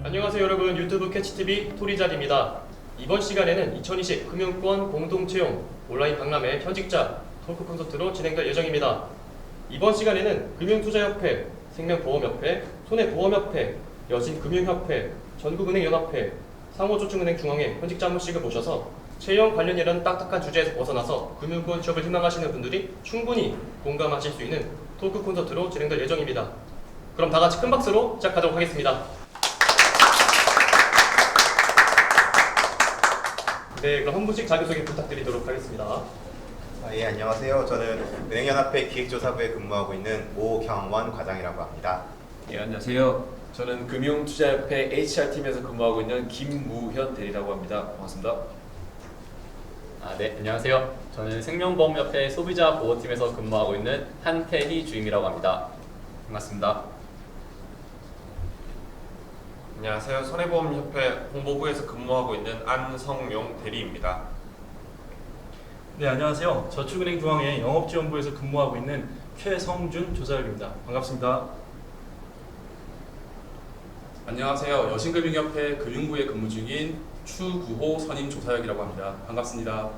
안녕하세요 여러분, 유튜브 캐치TV 토리작입니다. 이번 시간에는 2020 금융권 공동채용 온라인 박람회 현직자 토크 콘서트로 진행될 예정입니다. 이번 시간에는 금융투자협회, 생명보험협회, 손해보험협회, 여신금융협회, 전국은행연합회, 상호조증은행 중앙회 현직자 한 분씩을 모셔서 채용 관련이라는 딱딱한 주제에서 벗어나서 금융권 취업을 희망하시는 분들이 충분히 공감하실 수 있는 토크 콘서트로 진행될 예정입니다. 그럼 다 같이 큰 박수로 시작하도록 하겠습니다. 네, 그럼 한 분씩 자기소개 부탁드리도록 하겠습니다. 예, 안녕하세요. 저는 은행연합회 기획조사부에 근무하고 있는 오경원 과장이라고 합니다. 예, 안녕하세요. 저는 금융투자협회 HR팀에서 근무하고 있는 김무현 대리라고 합니다. 반갑습니다. 네, 안녕하세요. 저는 생명보험협회 소비자보호팀에서 근무하고 있는 한태희 주임이라고 합니다. 반갑습니다. 안녕하세요. 손해보험협회 홍보부에서 근무하고 있는 안성용 대리입니다. 네, 안녕하세요. 저축은행 중앙회 영업지원부에서 근무하고 있는 최성준 조사역입니다. 반갑습니다. 안녕하세요. 여신금융협회 금융부에 근무 중인 추구호 선임 조사역이라고 합니다. 반갑습니다.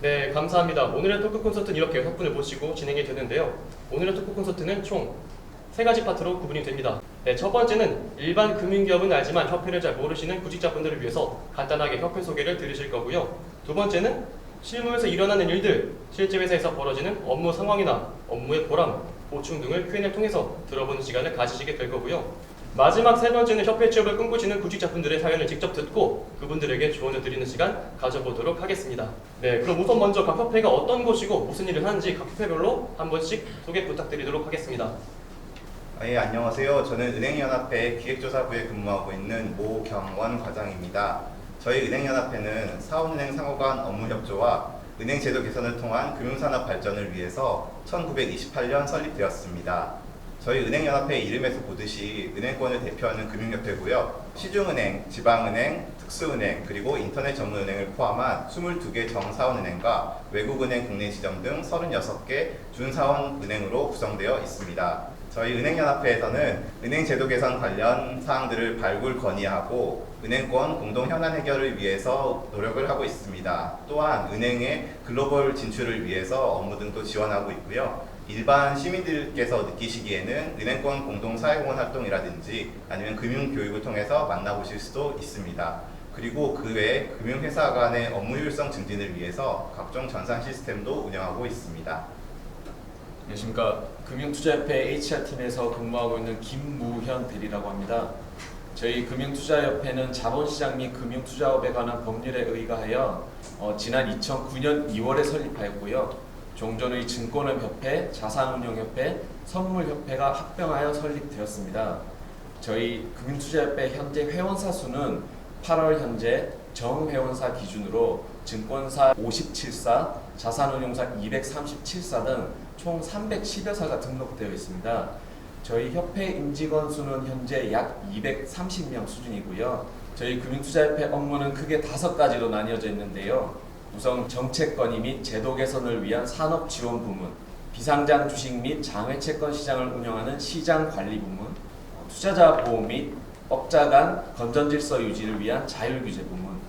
네, 감사합니다. 오늘의 토크 콘서트는 이렇게 6분을 모시고 진행이 되는데요. 오늘의 토크 콘서트는 총 3가지 파트로 구분이 됩니다. 네, 첫 번째는 일반 금융기업은 알지만 협회를 잘 모르시는 구직자분들을 위해서 간단하게 협회 소개를 들으실 거고요. 두 번째는 실무에서 일어나는 일들, 실제 회사에서 벌어지는 업무 상황이나 업무의 보람, 보충 등을 Q&A를 통해서 들어보는 시간을 가지시게 될 거고요. 마지막 세 번째는 협회 취업을 꿈꾸시는 구직자분들의 사연을 직접 듣고 그분들에게 조언을 드리는 시간 가져보도록 하겠습니다. 네, 그럼 우선 먼저 각 협회가 어떤 곳이고 무슨 일을 하는지 각 협회별로 한 번씩 소개 부탁드리도록 하겠습니다. 예, 안녕하세요. 저는 은행연합회 기획조사부에 근무하고 있는 오경원 과장입니다. 저희 은행연합회는 사원은행 상호간 업무협조와 은행제도 개선을 통한 금융산업 발전을 위해서 1928년 설립되었습니다. 저희 은행연합회 이름에서 보듯이 은행권을 대표하는 금융협회고요. 시중은행, 지방은행, 특수은행, 그리고 인터넷 전문은행을 포함한 22개 정사원은행과 외국은행 국내 지점 등 36개 준사원은행으로 구성되어 있습니다. 저희 은행연합회에서는 은행제도 개선 관련 사항들을 발굴 건의하고 은행권 공동 현안 해결을 위해서 노력을 하고 있습니다. 또한 은행의 글로벌 진출을 위해서 업무 등도 지원하고 있고요. 일반 시민들께서 느끼시기에는 은행권 공동 사회공헌 활동이라든지 아니면 금융교육을 통해서 만나보실 수도 있습니다. 그리고 그 외에 금융회사 간의 업무 효율성 증진을 위해서 각종 전산 시스템도 운영하고 있습니다. 안녕하십니까. 금융투자협회 HR팀에서 근무하고 있는 김무현 대리라고 합니다. 저희 금융투자협회는 자본시장 및 금융투자업에 관한 법률에 의거하여 지난 2009년 2월에 설립하였고요. 종전의 증권업협회, 자산운용협회, 선물협회가 합병하여 설립되었습니다. 저희 금융투자협회 현재 회원사 수는 8월 현재 정회원사 기준으로 증권사 57사, 자산운용사 237사 등 총 310여 사가 등록되어 있습니다. 저희 협회 임직원 수는 현재 약 230명 수준이고요. 저희 금융투자협회 업무는 크게 5가지로 나뉘어져 있는데요. 우선 정책 건의 및 제도 개선을 위한 산업 지원 부문, 비상장 주식 및 장외 채권 시장을 운영하는 시장 관리 부문, 투자자 보호 및 업자 간 건전 질서 유지를 위한 자율 규제 부문,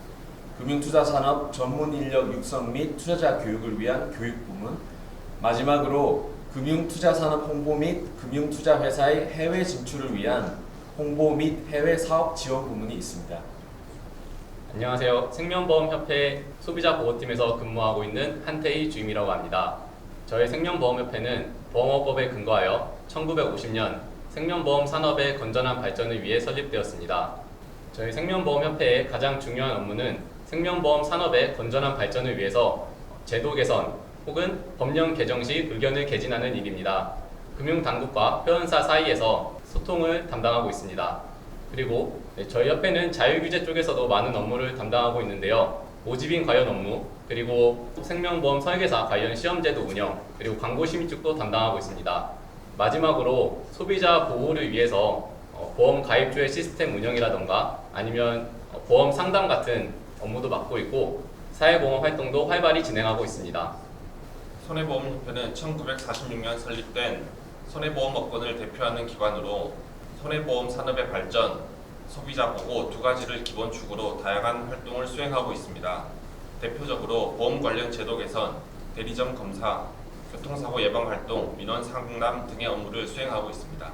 금융투자 산업 전문 인력 육성 및 투자자 교육을 위한 교육 부문, 마지막으로 금융투자 산업 홍보 및 금융투자 회사의 해외 진출을 위한 홍보 및 해외 사업 지원 부문이 있습니다. 안녕하세요. 생명보험협회 소비자보호팀에서 근무하고 있는 한태희 주임이라고 합니다. 저희 생명보험협회는 보험업법에 근거하여 1950년 생명보험 산업의 건전한 발전을 위해 설립되었습니다. 저희 생명보험협회의 가장 중요한 업무는 생명보험 산업의 건전한 발전을 위해서 제도 개선 혹은 법령 개정 시 의견을 개진하는 일입니다. 금융당국과 회원사 사이에서 소통을 담당하고 있습니다. 그리고 저희 협회는 자율규제 쪽에서도 많은 업무를 담당하고 있는데요. 모집인 관련 업무, 그리고 생명보험 설계사 관련 시험제도 운영, 그리고 광고 심의 쪽도 담당하고 있습니다. 마지막으로 소비자 보호를 위해서 보험 가입조회 시스템 운영이라던가 아니면 보험 상담 같은 업무도 맡고 있고 사회공헌 활동도 활발히 진행하고 있습니다. 손해보험협회는 1946년 설립된 손해보험업권을 대표하는 기관으로 손해보험 산업의 발전, 소비자 보호 두 가지를 기본축으로 다양한 활동을 수행하고 있습니다. 대표적으로 보험 관련 제도 개선, 대리점 검사, 교통사고 예방 활동, 민원 상담 등의 업무를 수행하고 있습니다.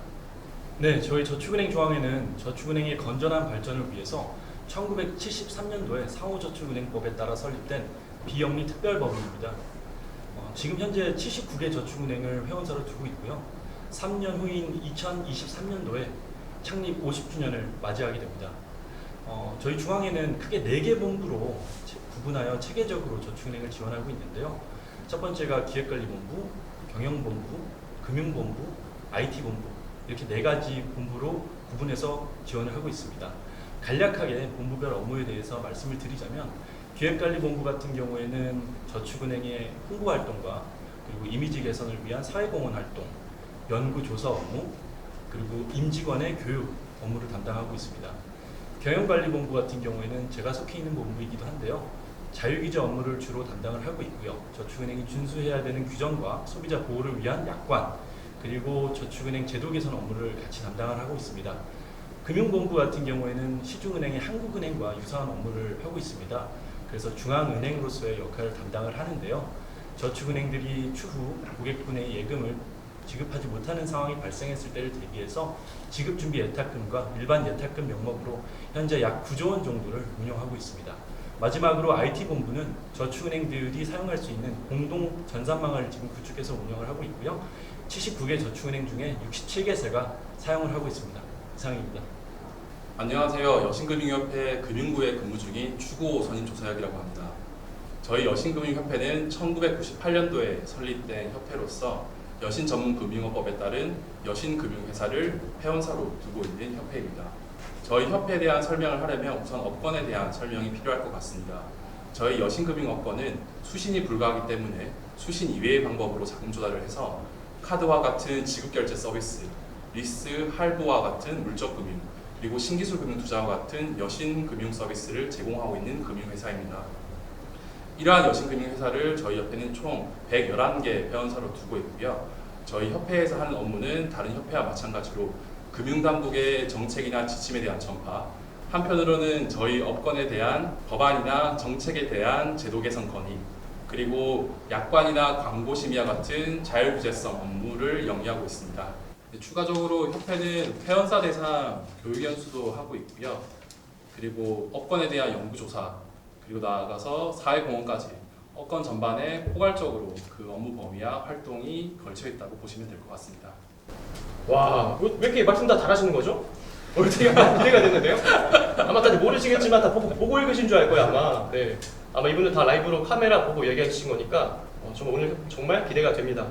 네, 저희 저축은행 중앙회는 저축은행의 건전한 발전을 위해서 1973년도에 상호저축은행법에 따라 설립된 비영리 특별법인입니다. 지금 현재 79개 저축은행을 회원사로 두고 있고요. 3년 후인 2023년도에 창립 50주년을 맞이하게 됩니다. 저희 중앙회는 크게 4개 본부로 구분하여 체계적으로 저축은행을 지원하고 있는데요. 첫 번째가 기획관리본부, 경영본부, 금융본부, IT본부 이렇게 4가지 본부로 구분해서 지원을 하고 있습니다. 간략하게 본부별 업무에 대해서 말씀을 드리자면 기획관리본부 같은 경우에는 저축은행의 홍보활동과 그리고 이미지 개선을 위한 사회공헌 활동, 연구조사 업무, 그리고 임직원의 교육 업무를 담당하고 있습니다. 경영관리본부 같은 경우에는 제가 속해 있는 본부이기도 한데요. 자유기재 업무를 주로 담당을 하고 있고요. 저축은행이 준수해야 되는 규정과 소비자 보호를 위한 약관, 그리고 저축은행 제도 개선 업무를 같이 담당을 하고 있습니다. 금융본부 같은 경우에는 시중은행의 한국은행과 유사한 업무를 하고 있습니다. 그래서 중앙은행으로서의 역할을 담당을 하는데요. 저축은행들이 추후 고객분의 예금을 지급하지 못하는 상황이 발생했을 때를 대비해서 지급준비 예탁금과 일반 예탁금 명목으로 현재 약 9조 원 정도를 운영하고 있습니다. 마지막으로 IT본부는 저축은행들이 사용할 수 있는 공동 전산망을 지금 구축해서 운영을 하고 있고요. 79개 저축은행 중에 67개사가 사용을 하고 있습니다. 이상입니다. 안녕하세요. 여신금융협회 금융부에 근무 중인 추구호 선임조사역이라고 합니다. 저희 여신금융협회는 1998년도에 설립된 협회로서 여신전문금융업법에 따른 여신금융회사를 회원사로 두고 있는 협회입니다. 저희 협회에 대한 설명을 하려면 우선 업권에 대한 설명이 필요할 것 같습니다. 저희 여신금융업권은 수신이 불가하기 때문에 수신 이외의 방법으로 자금 조달을 해서 카드와 같은 지급결제 서비스, 리스, 할부와 같은 물적금융, 그리고 신기술 금융 투자와 같은 여신금융 서비스를 제공하고 있는 금융회사입니다. 이러한 여신금융회사를 저희 협회는 총 111개 회원사로 두고 있고요. 저희 협회에서 하는 업무는 다른 협회와 마찬가지로 금융당국의 정책이나 지침에 대한 전파, 한편으로는 저희 업권에 대한 법안이나 정책에 대한 제도 개선 건의, 그리고 약관이나 광고 심의와 같은 자율규제성 업무를 영위하고 있습니다. 추가적으로 협회는 회원사 대상 교육 연수도 하고 있고요. 그리고 업권에 대한 연구조사, 그리고 나아가서 사회공헌까지 업권 전반에 포괄적으로 그 업무 범위와 활동이 걸쳐 있다고 보시면 될 것 같습니다. 와, 왜 이렇게 말씀 다 잘하시는 거죠? 되게 기대가 되는데요? 아마 다들 모르시겠지만 다 보고 읽으신 줄 알 거예요, 아마. 네. 아마 이분들 다 라이브로 카메라 보고 얘기해 주신 거니까 오늘 정말 기대가 됩니다.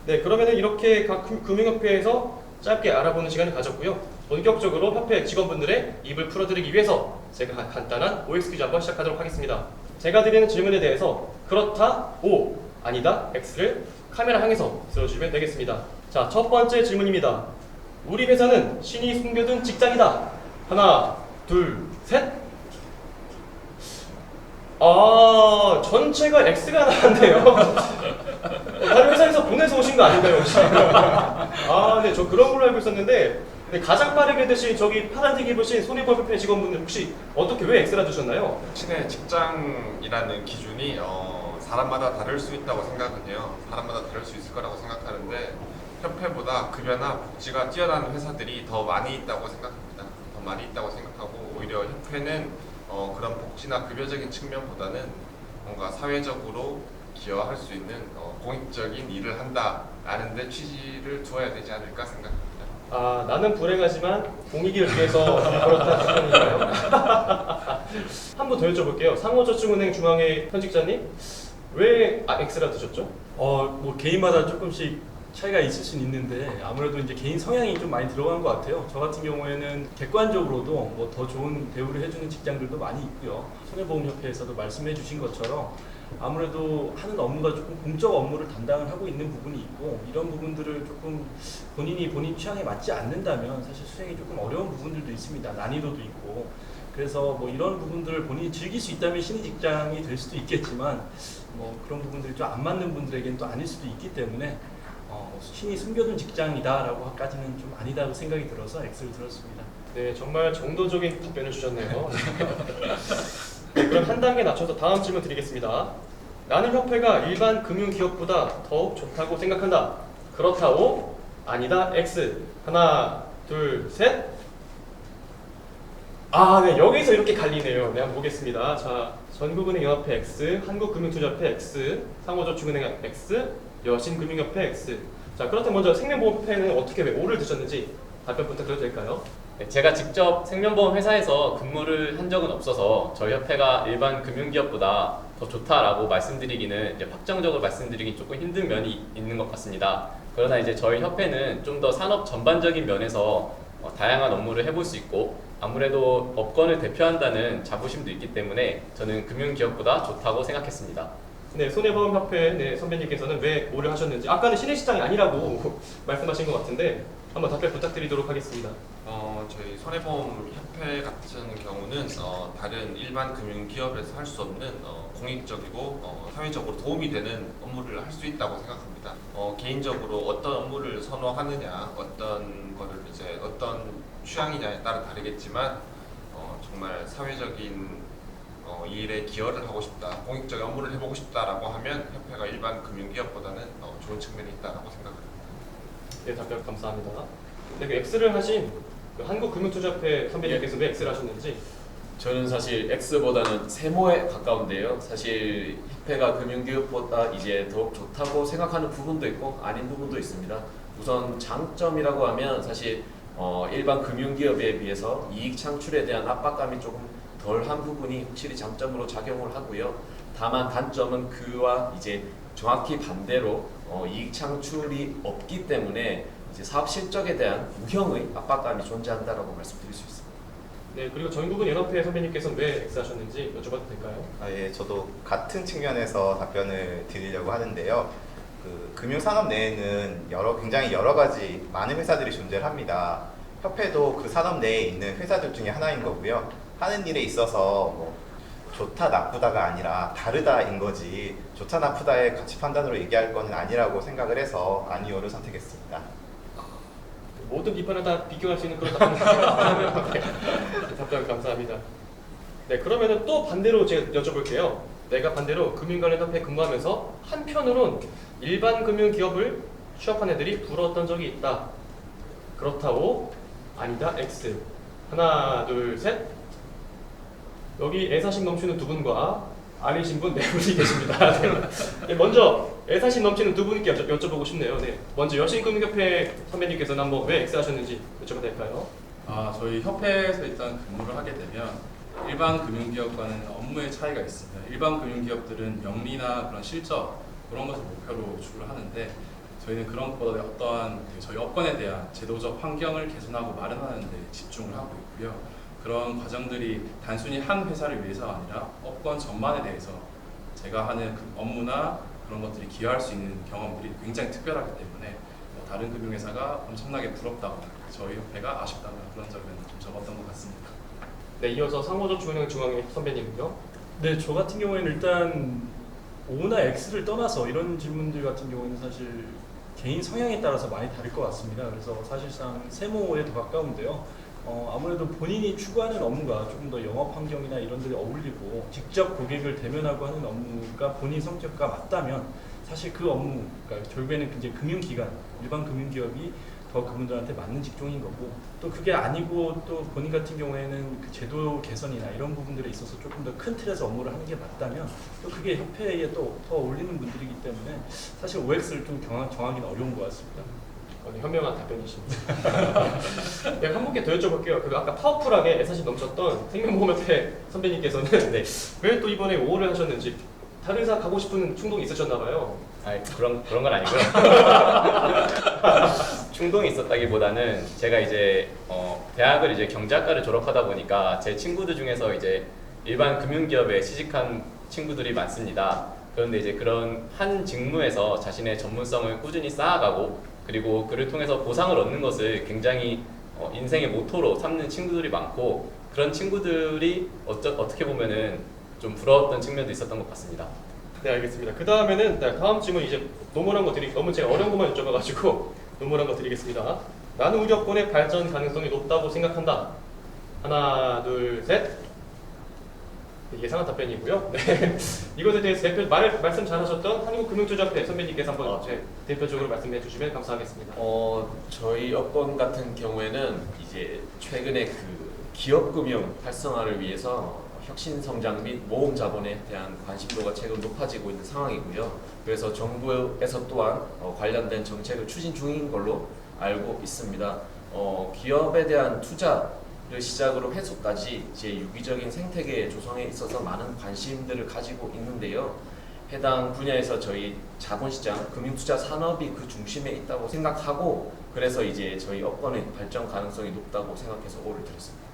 네, 그러면은 이렇게 각 금융협회에서 짧게 알아보는 시간을 가졌고요. 본격적으로 협회 직원분들의 입을 풀어드리기 위해서 제가 간단한 OX 퀴즈 한번 시작하도록 하겠습니다. 제가 드리는 질문에 대해서 그렇다, O, 아니다, X를 카메라 향해서 들어주시면 되겠습니다. 자, 첫 번째 질문입니다. 우리 회사는 신이 숨겨둔 직장이다. 하나, 둘, 셋. 전체가 X가 나왔네요. 다른 회사에서 보내서 오신 거 아닌가요, 혹시? 네, 저 그런 걸로 알고 있었는데, 근데 가장 빠르게 드신 저기 파란색 입으신 손해보험협회 직원분들 혹시 어떻게 왜 X라 두셨나요? 신의 직장이라는 기준이 사람마다 다를 수 있다고 생각은 해요. 사람마다 다를 수 있을 거라고 생각하는데 협회보다 급여나 복지가 뛰어난 회사들이 더 많이 있다고 생각합니다. 더 많이 있다고 생각하고 오히려 협회는 그런 복지나 급여적인 측면보다는 뭔가 사회적으로 기여할 수 있는 공익적인 일을 한다라는 데 취지를 두어야 되지 않을까 생각합니다. 나는 불행하지만 공익을 위해서 그렇다 싶으니까요. 한 번 더 여쭤볼게요. 상호저축은행 중앙회 현직자님, 왜 X라 두셨죠? 뭐 개인마다 조금씩 차이가 있을 수는 있는데 아무래도 이제 개인 성향이 좀 많이 들어간 것 같아요. 저 같은 경우에는 객관적으로도 뭐 더 좋은 대우를 해주는 직장들도 많이 있고요. 손해보험협회에서도 말씀해 주신 것처럼 아무래도 하는 업무가 조금 공적 업무를 담당을 하고 있는 부분이 있고 이런 부분들을 조금 본인 취향에 맞지 않는다면 사실 수행이 조금 어려운 부분들도 있습니다. 난이도도 있고 그래서 뭐 이런 부분들을 본인이 즐길 수 있다면 신의 직장이 될 수도 있겠지만 뭐 그런 부분들이 좀 안 맞는 분들에게는 또 아닐 수도 있기 때문에 신이 숨겨둔 직장이다라고까지는 좀 아니다고 생각이 들어서 X를 들었습니다. 네, 정말 정도적인 답변을 주셨네요. 네, 그럼 한 단계 낮춰서 다음 질문 드리겠습니다. 나는 협회가 일반 금융기업보다 더욱 좋다고 생각한다. 그렇다 O, 아니다 X. 하나, 둘, 셋. 아, 네, 여기서 이렇게 갈리네요. 네, 한번 보겠습니다. 자, 전국은행 연합회 X, 한국금융투자협회 X, 상호저축은행 X, 여신금융협회 X. 자, 그렇다면 먼저 생명보험협회는 어떻게 왜 O를 드셨는지 답변 부탁드려도 될까요? 네, 제가 직접 생명보험 회사에서 근무를 한 적은 없어서 저희 협회가 일반 금융기업보다 더 좋다라고 말씀드리기는 이제 확정적으로 말씀드리기 조금 힘든 면이 있는 것 같습니다. 그러나 이제 저희 협회는 좀 더 산업 전반적인 면에서 다양한 업무를 해볼 수 있고 아무래도 업권을 대표한다는 자부심도 있기 때문에 저는 금융기업보다 좋다고 생각했습니다. 네, 손해보험협회 네, 선배님께서는 왜 O를 하셨는지 아까는 신의시장이 아니라고 말씀하신 것 같은데 한번 답변 부탁드리도록 하겠습니다. 저희 손해보험협회 같은 경우는 다른 일반 금융기업에서 할 수 없는 공익적이고 사회적으로 도움이 되는 업무를 할 수 있다고 생각합니다. 개인적으로 어떤 업무를 선호하느냐, 어떤 거를 이제 어떤 취향이냐에 따라 다르겠지만 정말 사회적인 일에 기여를 하고 싶다, 공익적인 업무를 해보고 싶다라고 하면 협회가 일반 금융기업보다는 좋은 측면이 있다고 생각합니다. 네, 답변 감사합니다. 네, 그 X를 하신 그 한국금융투자협회 선배님께서 왜 X를 하셨는지. 저는 사실 X보다는 세모에 가까운데요. 사실 협회가 금융기업보다 이제 더욱 좋다고 생각하는 부분도 있고 아닌 부분도 있습니다. 우선 장점이라고 하면 사실 일반 금융기업에 비해서 이익 창출에 대한 압박감이 조금 덜한 부분이 확실히 장점으로 작용을 하고요. 다만 단점은 그와 이제 정확히 반대로 이익 창출이 없기 때문에 이제 사업 실적에 대한 무형의 압박감이 존재한다라고 말씀드릴 수 있습니다. 네, 그리고 전국은 연합회 선배님께서는 왜 X 하셨는지 여쭤봐도 될까요? 예, 저도 같은 측면에서 답변을 드리려고 하는데요. 그 금융산업 내에는 굉장히 여러 가지 많은 회사들이 존재합니다. 협회도 그 산업 내에 있는 회사들 중에 하나인 거고요. 하는 일에 있어서 뭐 좋다 나쁘다가 아니라 다르다인 거지 좋다 나쁘다의 가치 판단으로 얘기할 건 아니라고 생각을 해서 아니오를 선택했습니다. 모든 비판을 다 비교할 수 있는 그런 답변 감사합니다. 네, 그러면은 또 반대로 제가 여쭤볼게요. 내가 반대로 금융관련협회에 근무하면서 한편으론 일반 금융기업을 취업한 애들이 부러웠던 적이 있다. 그렇다고 아니다 X. 하나, 둘, 셋. 여기 애사심 넘치는 두 분과 아니신 분 네 분이 계십니다. 네, 먼저 애사심 넘치는 두 분께 여쭤보고 싶네요. 네, 먼저 여신금융협회 선배님께서는 한번 왜 X 하셨는지 여쭤봐도 될까요? 저희 협회에서 일단 근무를 하게 되면 일반 금융기업과는 업무의 차이가 있습니다. 일반 금융기업들은 명리나 그런 실적 그런 것을 목표로 추구를 하는데 저희는 그런 것보다 어떠한 저희 업권에 대한 제도적 환경을 개선하고 마련하는 데 집중을 하고 있고요. 그런 과정들이 단순히 한 회사를 위해서가 아니라 업권 전반에 대해서 제가 하는 그 업무나 그런 것들이 기여할 수 있는 경험들이 굉장히 특별하기 때문에 다른 금융회사가 엄청나게 부럽다거나 저희 협회가 아쉽다거나 그런 점은 좀 적었던 것 같습니다. 네, 이어서 상호저축은행 중앙회 선배님은요? 네, 저 같은 경우에는 일단 O나 X를 떠나서 이런 질문들 같은 경우에는 사실 개인 성향에 따라서 많이 다를 것 같습니다. 그래서 사실상 세모에 더 가까운데요. 아무래도 본인이 추구하는 업무가 조금 더 영업 환경이나 이런 데에 어울리고 직접 고객을 대면하고 하는 업무가 본인 성격과 맞다면 사실 그 업무, 그러니까 결국에는 이제 금융기관, 일반 금융기업이 더 그분들한테 맞는 직종인 거고 또 그게 아니고 또 본인 같은 경우에는 그 제도 개선이나 이런 부분들에 있어서 조금 더 큰 틀에서 업무를 하는 게 맞다면 또 그게 협회에 또 더 어울리는 분들이기 때문에 사실 OX를 좀 정하기는 어려운 것 같습니다. 현명한 답변이십니다. 네, 한 분께 더 여쭤볼게요. 그 아까 파워풀하게 애사심 넘쳤던 생명보험협회 선배님께서는 네, 왜 또 이번에 5호를 하셨는지 다른 회사 가고 싶은 충동이 있으셨나 봐요. 그런 건 아니고요. 충동이 있었다기보다는 제가 이제 대학을 이제 경제학과를 졸업하다 보니까 제 친구들 중에서 이제 일반 금융기업에 취직한 친구들이 많습니다. 그런데 이제 그런 한 직무에서 자신의 전문성을 꾸준히 쌓아가고 그리고 그를 통해서 보상을 얻는 것을 굉장히 인생의 모토로 삼는 친구들이 많고 그런 친구들이 어떻게 보면은 좀 부러웠던 측면도 있었던 것 같습니다. 네, 알겠습니다. 그 다음에는 다음 질문 이제 노멀한 거 너무 제가 어려운 것만 여쭤봐가지고 노멀한 거 드리겠습니다. 나는 우리 여권의 발전 가능성이 높다고 생각한다. 하나, 둘, 셋. 예상한 답변이고요. 네. 이것에 대해서 말씀 잘하셨던 한국금융투자협회 선배님께서 한번 대표적으로 말씀해 주시면 감사하겠습니다. 저희 여건 같은 경우에는 이제 최근에 그 기업금융 활성화를 위해서 혁신 성장 및 모험 자본에 대한 관심도가 최근 높아지고 있는 상황이고요. 그래서 정부에서 또한 관련된 정책을 추진 중인 걸로 알고 있습니다. 기업에 대한 투자를 시작으로 회수까지 이제 유기적인 생태계 조성에 있어서 많은 관심들을 가지고 있는데요. 해당 분야에서 저희 자본시장, 금융투자 산업이 그 중심에 있다고 생각하고 그래서 이제 저희 업권의 발전 가능성이 높다고 생각해서 오를 드렸습니다.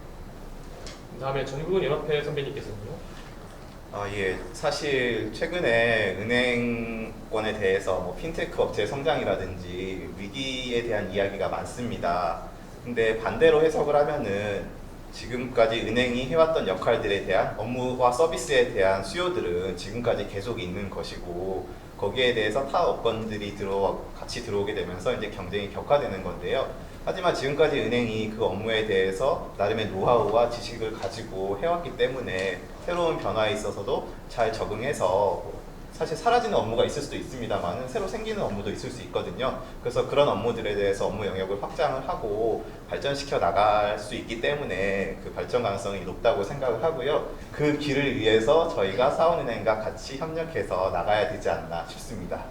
다음에 전국은 연합회 선배님께서는요. 예, 사실 최근에 은행권에 대해서 뭐 핀테크 업체 성장이라든지 위기에 대한 이야기가 많습니다. 근데 반대로 해석을 하면은 지금까지 은행이 해왔던 역할들에 대한 업무와 서비스에 대한 수요들은 지금까지 계속 있는 것이고 거기에 대해서 타 업권들이 같이 들어오게 되면서 이제 경쟁이 격화되는 건데요. 하지만 지금까지 은행이 그 업무에 대해서 나름의 노하우와 지식을 가지고 해왔기 때문에 새로운 변화에 있어서도 잘 적응해서 사실 사라지는 업무가 있을 수도 있습니다만 새로 생기는 업무도 있을 수 있거든요. 그래서 그런 업무들에 대해서 업무 영역을 확장을 하고 발전시켜 나갈 수 있기 때문에 그 발전 가능성이 높다고 생각을 하고요. 그 길을 위해서 저희가 사원은행과 같이 협력해서 나가야 되지 않나 싶습니다.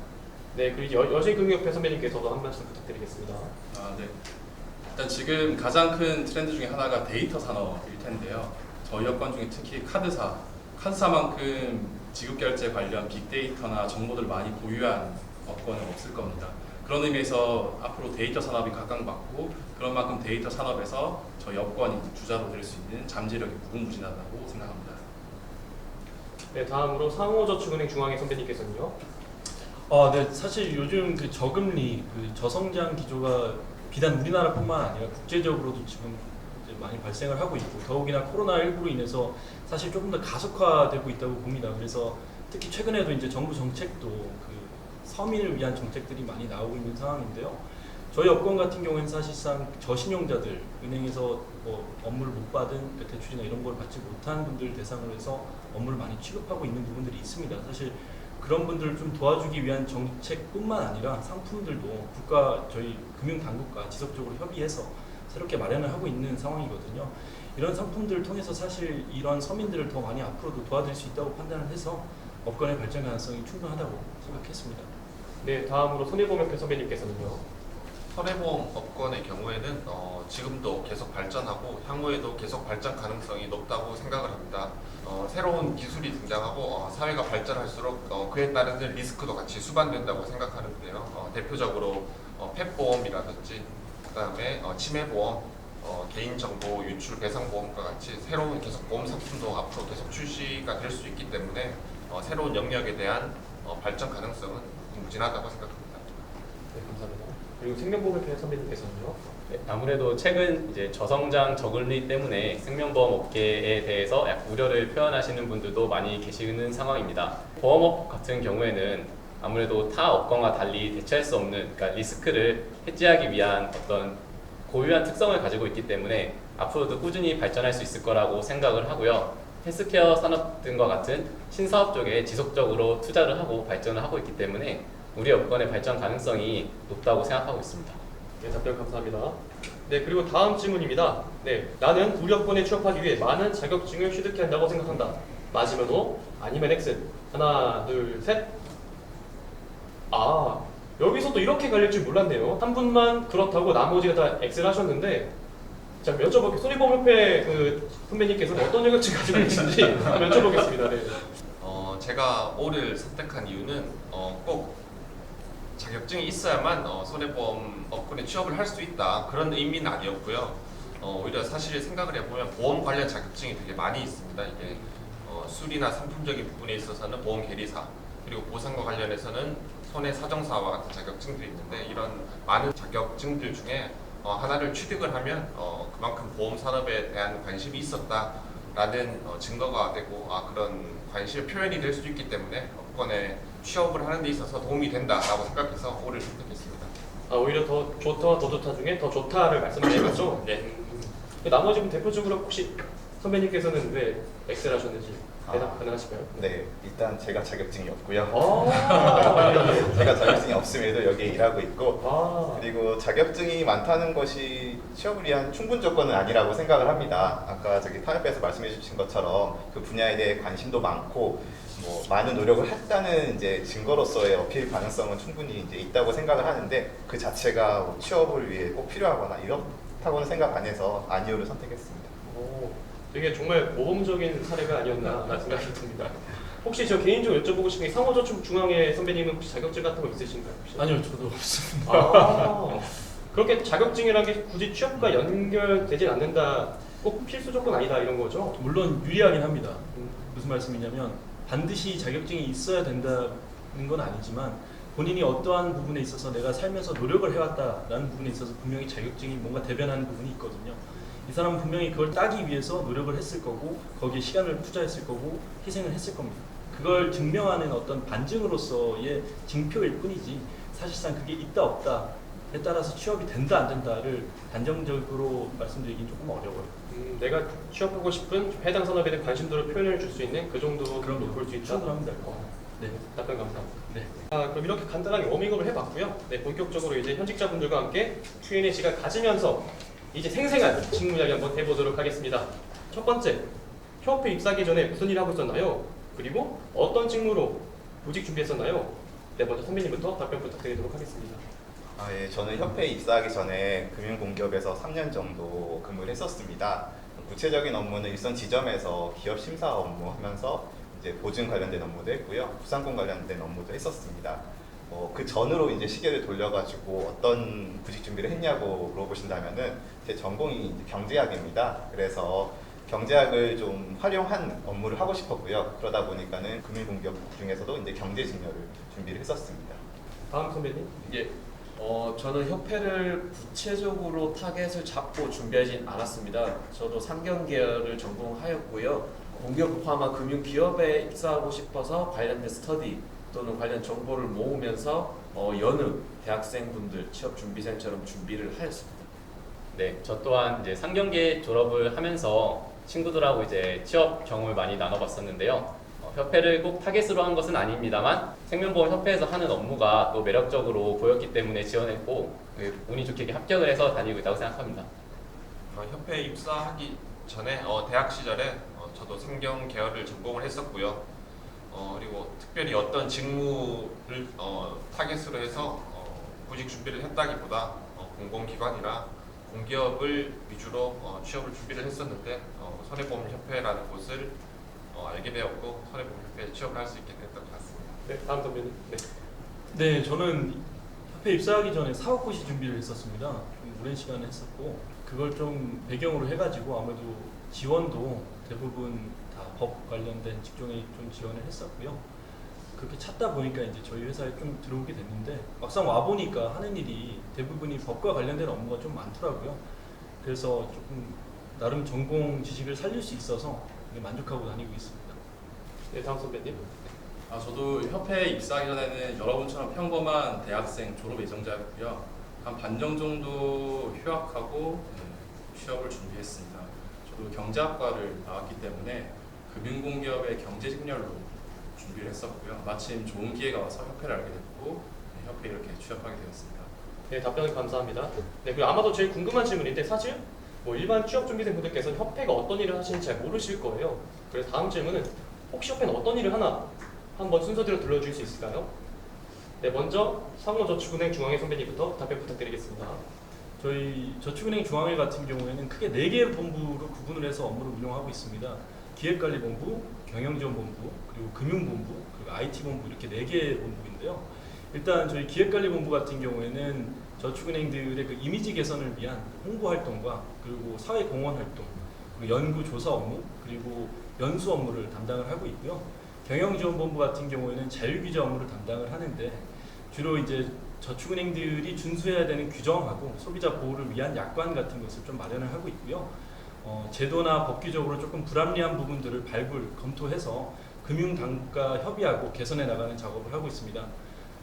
네, 그리고 여신금융협회 선배님께서도 한 말씀 부탁드리겠습니다. 네. 일단 지금 가장 큰 트렌드 중에 하나가 데이터 산업일 텐데요. 저희 여건 중에 특히 카드사만큼 지급결제 관련 빅데이터나 정보들 많이 보유한 업권은 없을 겁니다. 그런 의미에서 앞으로 데이터 산업이 각광받고 그런 만큼 데이터 산업에서 저희 업권이 주자로 될 수 있는 잠재력이 무궁무진하다고 생각합니다. 네, 다음으로 상호저축은행 중앙회 선배님께서는요. 네, 사실 요즘 그 저금리, 그 저성장 기조가 비단 우리나라뿐만 아니라 국제적으로도 지금 이제 많이 발생을 하고 있고 더욱이나 코로나19로 인해서 사실 조금 더 가속화되고 있다고 봅니다. 그래서 특히 최근에도 이제 정부 정책도 그 서민을 위한 정책들이 많이 나오고 있는 상황인데요. 저희 업권 같은 경우에는 사실상 저신용자들, 은행에서 뭐 업무를 못 받은 대출이나 이런 걸 받지 못한 분들 대상으로 해서 업무를 많이 취급하고 있는 부분들이 있습니다. 사실 그런 분들을 좀 도와주기 위한 정책뿐만 아니라 상품들도 저희 금융당국과 지속적으로 협의해서 새롭게 마련을 하고 있는 상황이거든요. 이런 상품들을 통해서 사실 이런 서민들을 더 많이 앞으로도 도와드릴 수 있다고 판단을 해서 업권의 발전 가능성이 충분하다고 생각했습니다. 네, 다음으로 손해보험협회 선배님께서는요. 손해보험 업권의 경우에는 지금도 계속 발전하고 향후에도 계속 발전 가능성이 높다고 생각을 합니다. 새로운 기술이 등장하고 사회가 발전할수록 그에 따른 리스크도 같이 수반된다고 생각하는데요. 대표적으로 펫보험이라든지 그다음에 치매보험, 개인정보 유출 배상보험과 같이 새로운 계속 보험 상품도 앞으로 계속 출시가 될 수 있기 때문에 새로운 영역에 대한 발전 가능성은 무진하다고 생각합니다. 네, 감사합니다. 그리고 생명보험협회 선배님께서는요. 네, 아무래도 최근 이제 저성장 저금리 때문에 생명보험 업계에 대해서 약 우려를 표현하시는 분들도 많이 계시는 상황입니다. 보험업 같은 경우에는 아무래도 타 업권과 달리 대체할 수 없는 그러니까 리스크를 해지하기 위한 어떤 고유한 특성을 가지고 있기 때문에 앞으로도 꾸준히 발전할 수 있을 거라고 생각을 하고요. 헬스케어 산업 등과 같은 신사업 쪽에 지속적으로 투자를 하고 발전을 하고 있기 때문에 우리 업권의 발전 가능성이 높다고 생각하고 있습니다. 네, 답변 감사합니다. 네, 그리고 다음 질문입니다. 네, 나는 우리 업권에 취업하기 위해 많은 자격증을 취득해야 한다고 생각한다. 맞으면 O, 아니면 X. 하나, 둘, 셋. 여기서 또 이렇게 갈릴 줄 몰랐네요. 한 분만 그렇다고 나머지가 다 X를 하셨는데 자, 여쭤볼게요. 손해보험협회 그 선배님께서는 어떤 자격증 가지고 계신지 여쭤보겠습니다. 네. 제가 O를 선택한 이유는 꼭 자격증이 있어야만 손해보험 업권에 취업을 할 수 있다 그런 의미는 아니었고요. 오히려 사실 생각을 해보면 보험 관련 자격증이 되게 많이 있습니다. 이게 수리나 상품적인 부분에 있어서는 보험 계리사 그리고 보상과 관련해서는 손해사정사와 같은 자격증들이 있는데 이런 많은 자격증들 중에 하나를 취득을 하면 그만큼 보험 산업에 대한 관심이 있었다라는 증거가 되고 그런 관심의 표현이 될 수 있기 때문에 조건에 취업을 하는 데 있어서 도움이 된다라고 생각해서 O를 선택했습니다. 아, 오히려 더 좋다와 더 좋다 중에 더 좋다를 말씀하신 거죠? 네. 나머지 분 대표적으로 혹시 선배님께서는 왜 엑셀 하셨는지 대답 가능하실까요? 네, 일단 제가 자격증이 없고요. 아, 제가 자격증이 없음에도 여기에 일하고 있고, 아, 그리고 자격증이 많다는 것이 취업을 위한 충분 조건은 아니라고 생각을 합니다. 아까 저기 타협에서 말씀해 주신 것처럼 그 분야에 대해 관심도 많고 뭐 많은 노력을 했다는 이제 증거로서의 어필 가능성은 충분히 이제 있다고 생각을 하는데 그 자체가 뭐 취업을 위해 꼭 필요하거나 이렇다고는 생각 안 해서 아니오를 선택했습니다. 오, 되게 정말 모범적인 사례가 아니었나 생각이 듭니다. 혹시 저 개인적으로 여쭤보고 싶은 게 상호저축중앙회 선배님은 혹시 자격증 같은 거 있으신가요? 혹시? 아니요, 저도 없습니다. 아, 그렇게 자격증이라는 게 굳이 취업과 연결되진 않는다, 꼭 필수 조건 아니다 이런 거죠? 물론 유리하긴 합니다. 무슨 말씀이냐면 반드시 자격증이 있어야 된다는 건 아니지만 본인이 어떠한 부분에 있어서 내가 살면서 노력을 해왔다라는 부분에 있어서 분명히 자격증이 뭔가 대변하는 부분이 있거든요. 이 사람은 분명히 그걸 따기 위해서 노력을 했을 거고 거기에 시간을 투자했을 거고 희생을 했을 겁니다. 그걸 증명하는 어떤 반증으로서의 징표일 뿐이지 사실상 그게 있다 없다에 따라서 취업이 된다 안 된다를 단정적으로 말씀드리긴 조금 어려워요. 내가 취업하고 싶은 해당 산업에 대한 관심도를 표현해 줄 수 있는 그 정도로 그럼요. 볼 수 있다. 충분합니다. 네. 답변 감사합니다. 네. 그럼 이렇게 간단하게 워밍업을 해봤고요. 네, 본격적으로 이제 현직자분들과 함께 Q&A 시간 가지면서 이제 생생한 직무 이야기 한번 해보도록 하겠습니다. 첫 번째, 협회 입사하기 전에 무슨 일을 하고 있었나요? 그리고 어떤 직무로 보직 준비했었나요? 네, 먼저 선배님부터 답변 부탁드리도록 하겠습니다. 예, 저는 협회에 입사하기 전에 금융공기업에서 3년 정도 근무를 했었습니다. 구체적인 업무는 일선 지점에서 기업 심사 업무하면서 이제 보증 관련된 업무도 했고요, 부상금 관련된 업무도 했었습니다. 그 전으로 이제 시계를 돌려가지고 어떤 구직 준비를 했냐고 물어보신다면은 제 전공이 이제 경제학입니다. 그래서 경제학을 좀 활용한 업무를 하고 싶었고요. 그러다 보니까는 금융공기업 중에서도 이제 경제직렬을 준비를 했었습니다. 다음 선배님. 예. 저는 협회를 구체적으로 타겟을 잡고 준비하진 않았습니다. 저도 상경 계열을 전공하였고요. 공기업 포함한 금융기업에 입사하고 싶어서 관련된 스터디 또는 관련 정보를 모으면서 여느 대학생분들, 취업준비생처럼 준비를 하였습니다. 네, 저 또한 이제 상경계 졸업을 하면서 친구들하고 이제 취업 경험을 많이 나눠봤었는데요. 협회를 꼭 타겟으로 한 것은 아닙니다만 생명보험협회에서 하는 업무가 또 매력적으로 보였기 때문에 지원했고 운이 좋게 합격을 해서 다니고 있다고 생각합니다. 협회에 입사하기 전에 대학 시절에 저도 상경 계열을 전공을 했었고요. 그리고 특별히 어떤 직무를 타겟으로 해서 구직 준비를 했다기보다 공공기관이나 공기업을 위주로 취업을 준비를 했었는데 손해보험협회라는 곳을 알게 되었고 손해보험협회에 취업을 할 수 있게 됐던 것 같습니다. 네, 다음 선배님. 네. 네, 저는 협회 입사하기 전에 사업고시 준비를 했었습니다. 좀 오랜 시간을 했었고 그걸 좀 배경으로 해가지고 아무래도 지원도 대부분 다 법 관련된 직종에 좀 지원을 했었고요. 그렇게 찾다 보니까 이제 저희 회사에 좀 들어오게 됐는데 막상 와 보니까 하는 일이 대부분이 법과 관련된 업무가 좀 많더라고요. 그래서 조금 나름 전공 지식을 살릴 수 있어서 되게 만족하고 다니고 있습니다. 네, 다음 선배님. 저도 협회에 입사하기 전에는 여러분처럼 평범한 대학생 졸업 예정자였고요. 한 반년 정도 휴학하고 취업을 준비했습니다. 저도 경제학과를 나왔기 때문에 금융공기업의 경제직렬로 준비를 했었고요. 마침 좋은 기회가 와서 협회를 알게 됐고 협회에 이렇게 취업하게 되었습니다. 네, 답변 감사합니다. 네, 그리고 아마도 제일 궁금한 질문인데 사실 뭐 일반 취업준비생분들께서는 협회가 어떤 일을 하시는지 잘 모르실 거예요. 그래서 다음 질문은 혹시 협회는 어떤 일을 하나 한번 순서대로 들려줄 수 있을까요? 네, 먼저 상호저축은행 중앙회 선배님부터 답변 부탁드리겠습니다. 저희 저축은행 중앙회 같은 경우에는 크게 4개의 본부로 구분을 해서 업무를 운영하고 있습니다. 기획관리본부, 경영지원본부, 그리고 금융본부, 그리고 IT본부 이렇게 4개의 본부인데요. 일단 저희 기획관리본부 같은 경우에는 저축은행들의 그 이미지 개선을 위한 홍보 활동과 그리고 사회공헌 활동, 그리고 연구 조사 업무, 그리고 연수 업무를 담당을 하고 있고요. 경영지원본부 같은 경우에는 자율규제 업무를 담당을 하는데 주로 이제 저축은행들이 준수해야 되는 규정하고 소비자 보호를 위한 약관 같은 것을 좀 마련을 하고 있고요. 제도나 법규적으로 조금 불합리한 부분들을 검토해서 금융당국과 협의하고 개선해 나가는 작업을 하고 있습니다.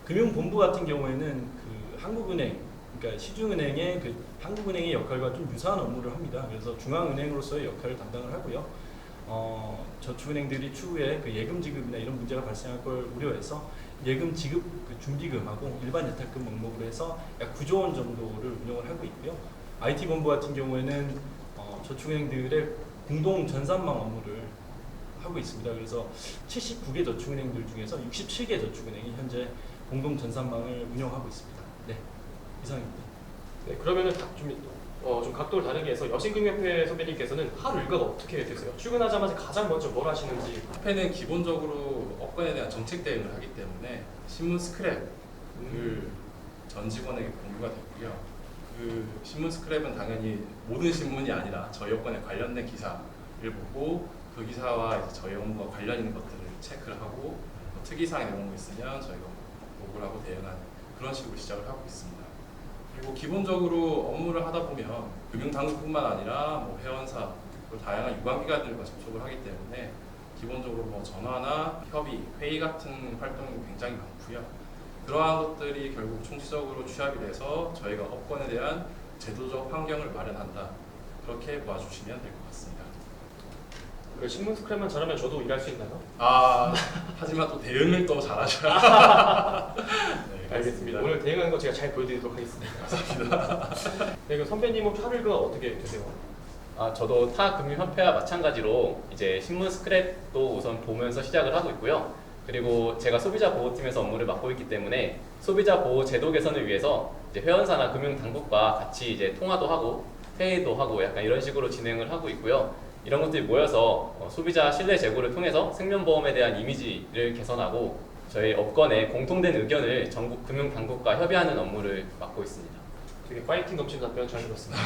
금융본부 같은 경우에는 그 한국은행, 그러니까 시중은행의 그 한국은행의 역할과 좀 유사한 업무를 합니다. 그래서 중앙은행으로서의 역할을 담당을 하고요. 저축은행들이 추후에 그 예금 지급이나 이런 문제가 발생할 걸 우려해서 예금 지급 그 준비금하고 일반 예탁금 목록으로 해서 약 9조 원 정도를 운영을 하고 있고요. IT본부 같은 경우에는 저축은행들의 공동 전산망 업무를 하고 있습니다. 그래서 79개 저축은행들 중에서 67개 저축은행이 현재 공동 전산망을 운영하고 있습니다. 네, 이상입니다. 네, 그러면은 좀 각도를 다르게 해서 여신금융협회 선배님께서는 하루 일과가 어떻게 되세요? 출근하자마자 가장 먼저 뭘 하시는지. 협회는 기본적으로 업권에 대한 정책 대응을 하기 때문에 신문 스크랩을 전 직원에게 공유가 됐고요. 그 신문 스크랩은 당연히 모든 신문이 아니라 저희 업권에 관련된 기사를 보고 그 기사와 이제 저희 업무와 관련 있는 것들을 체크를 하고 특이사항이 나온 거 있으면 저희가 보고를 하고 대응하는 그런 식으로 시작을 하고 있습니다. 그리고 기본적으로 업무를 하다 보면 금융당국뿐만 아니라 뭐 회원사 그리고 다양한 유관기관들과 접촉을 하기 때문에 기본적으로 뭐 전화나 협의, 회의 같은 활동이 굉장히 많고요. 그러한 것들이 결국 총체적으로 취합이 돼서 저희가 업권에 대한 제도적 환경을 마련한다. 그렇게 봐주시면 될 것 같습니다. 그 신문 스크랩만 잘하면 저도 일할 수 있나요? 하지만 또 대응을 또 잘하셔야. 네, 알겠습니다. 오늘 대응하는 거 제가 잘 보여드리도록 하겠습니다. 감사합니다. 네, 그 선배님은 하루 일과가 어떻게 되세요? 저도 타 금융협회와 마찬가지로 이제 신문 스크랩도 우선 보면서 시작을 하고 있고요. 그리고 제가 소비자 보호팀에서 업무를 맡고 있기 때문에 소비자 보호 제도 개선을 위해서 이제 회원사나 금융당국과 같이 이제 통화도 하고 회의도 하고 약간 이런 식으로 진행을 하고 있고요. 이런 것들이 모여서 소비자 신뢰 제고를 통해서 생명보험에 대한 이미지를 개선하고 저희 업권의 공통된 의견을 전국 금융당국과 협의하는 업무를 맡고 있습니다. 되게 파이팅 넘치는 답변 잘 들었습니다.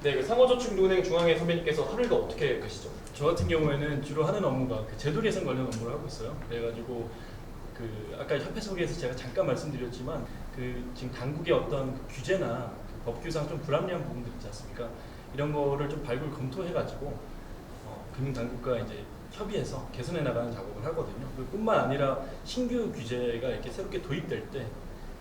네, 그 상호저축은행 중앙회 선배님께서 하루가 어떻게 가시죠? 저 같은 경우에는 주로 하는 업무가 그 제도 개선 관련 업무를 하고 있어요. 그래가지고 그 아까 협회 소개에서 제가 잠깐 말씀드렸지만 그 지금 당국의 어떤 그 규제나 그 법규상 좀 불합리한 부분들 있지 않습니까? 이런 거를 좀 발굴 검토해가지고 금융당국과 이제 협의해서 개선해 나가는 작업을 하거든요. 그뿐만 아니라 신규 규제가 이렇게 새롭게 도입될 때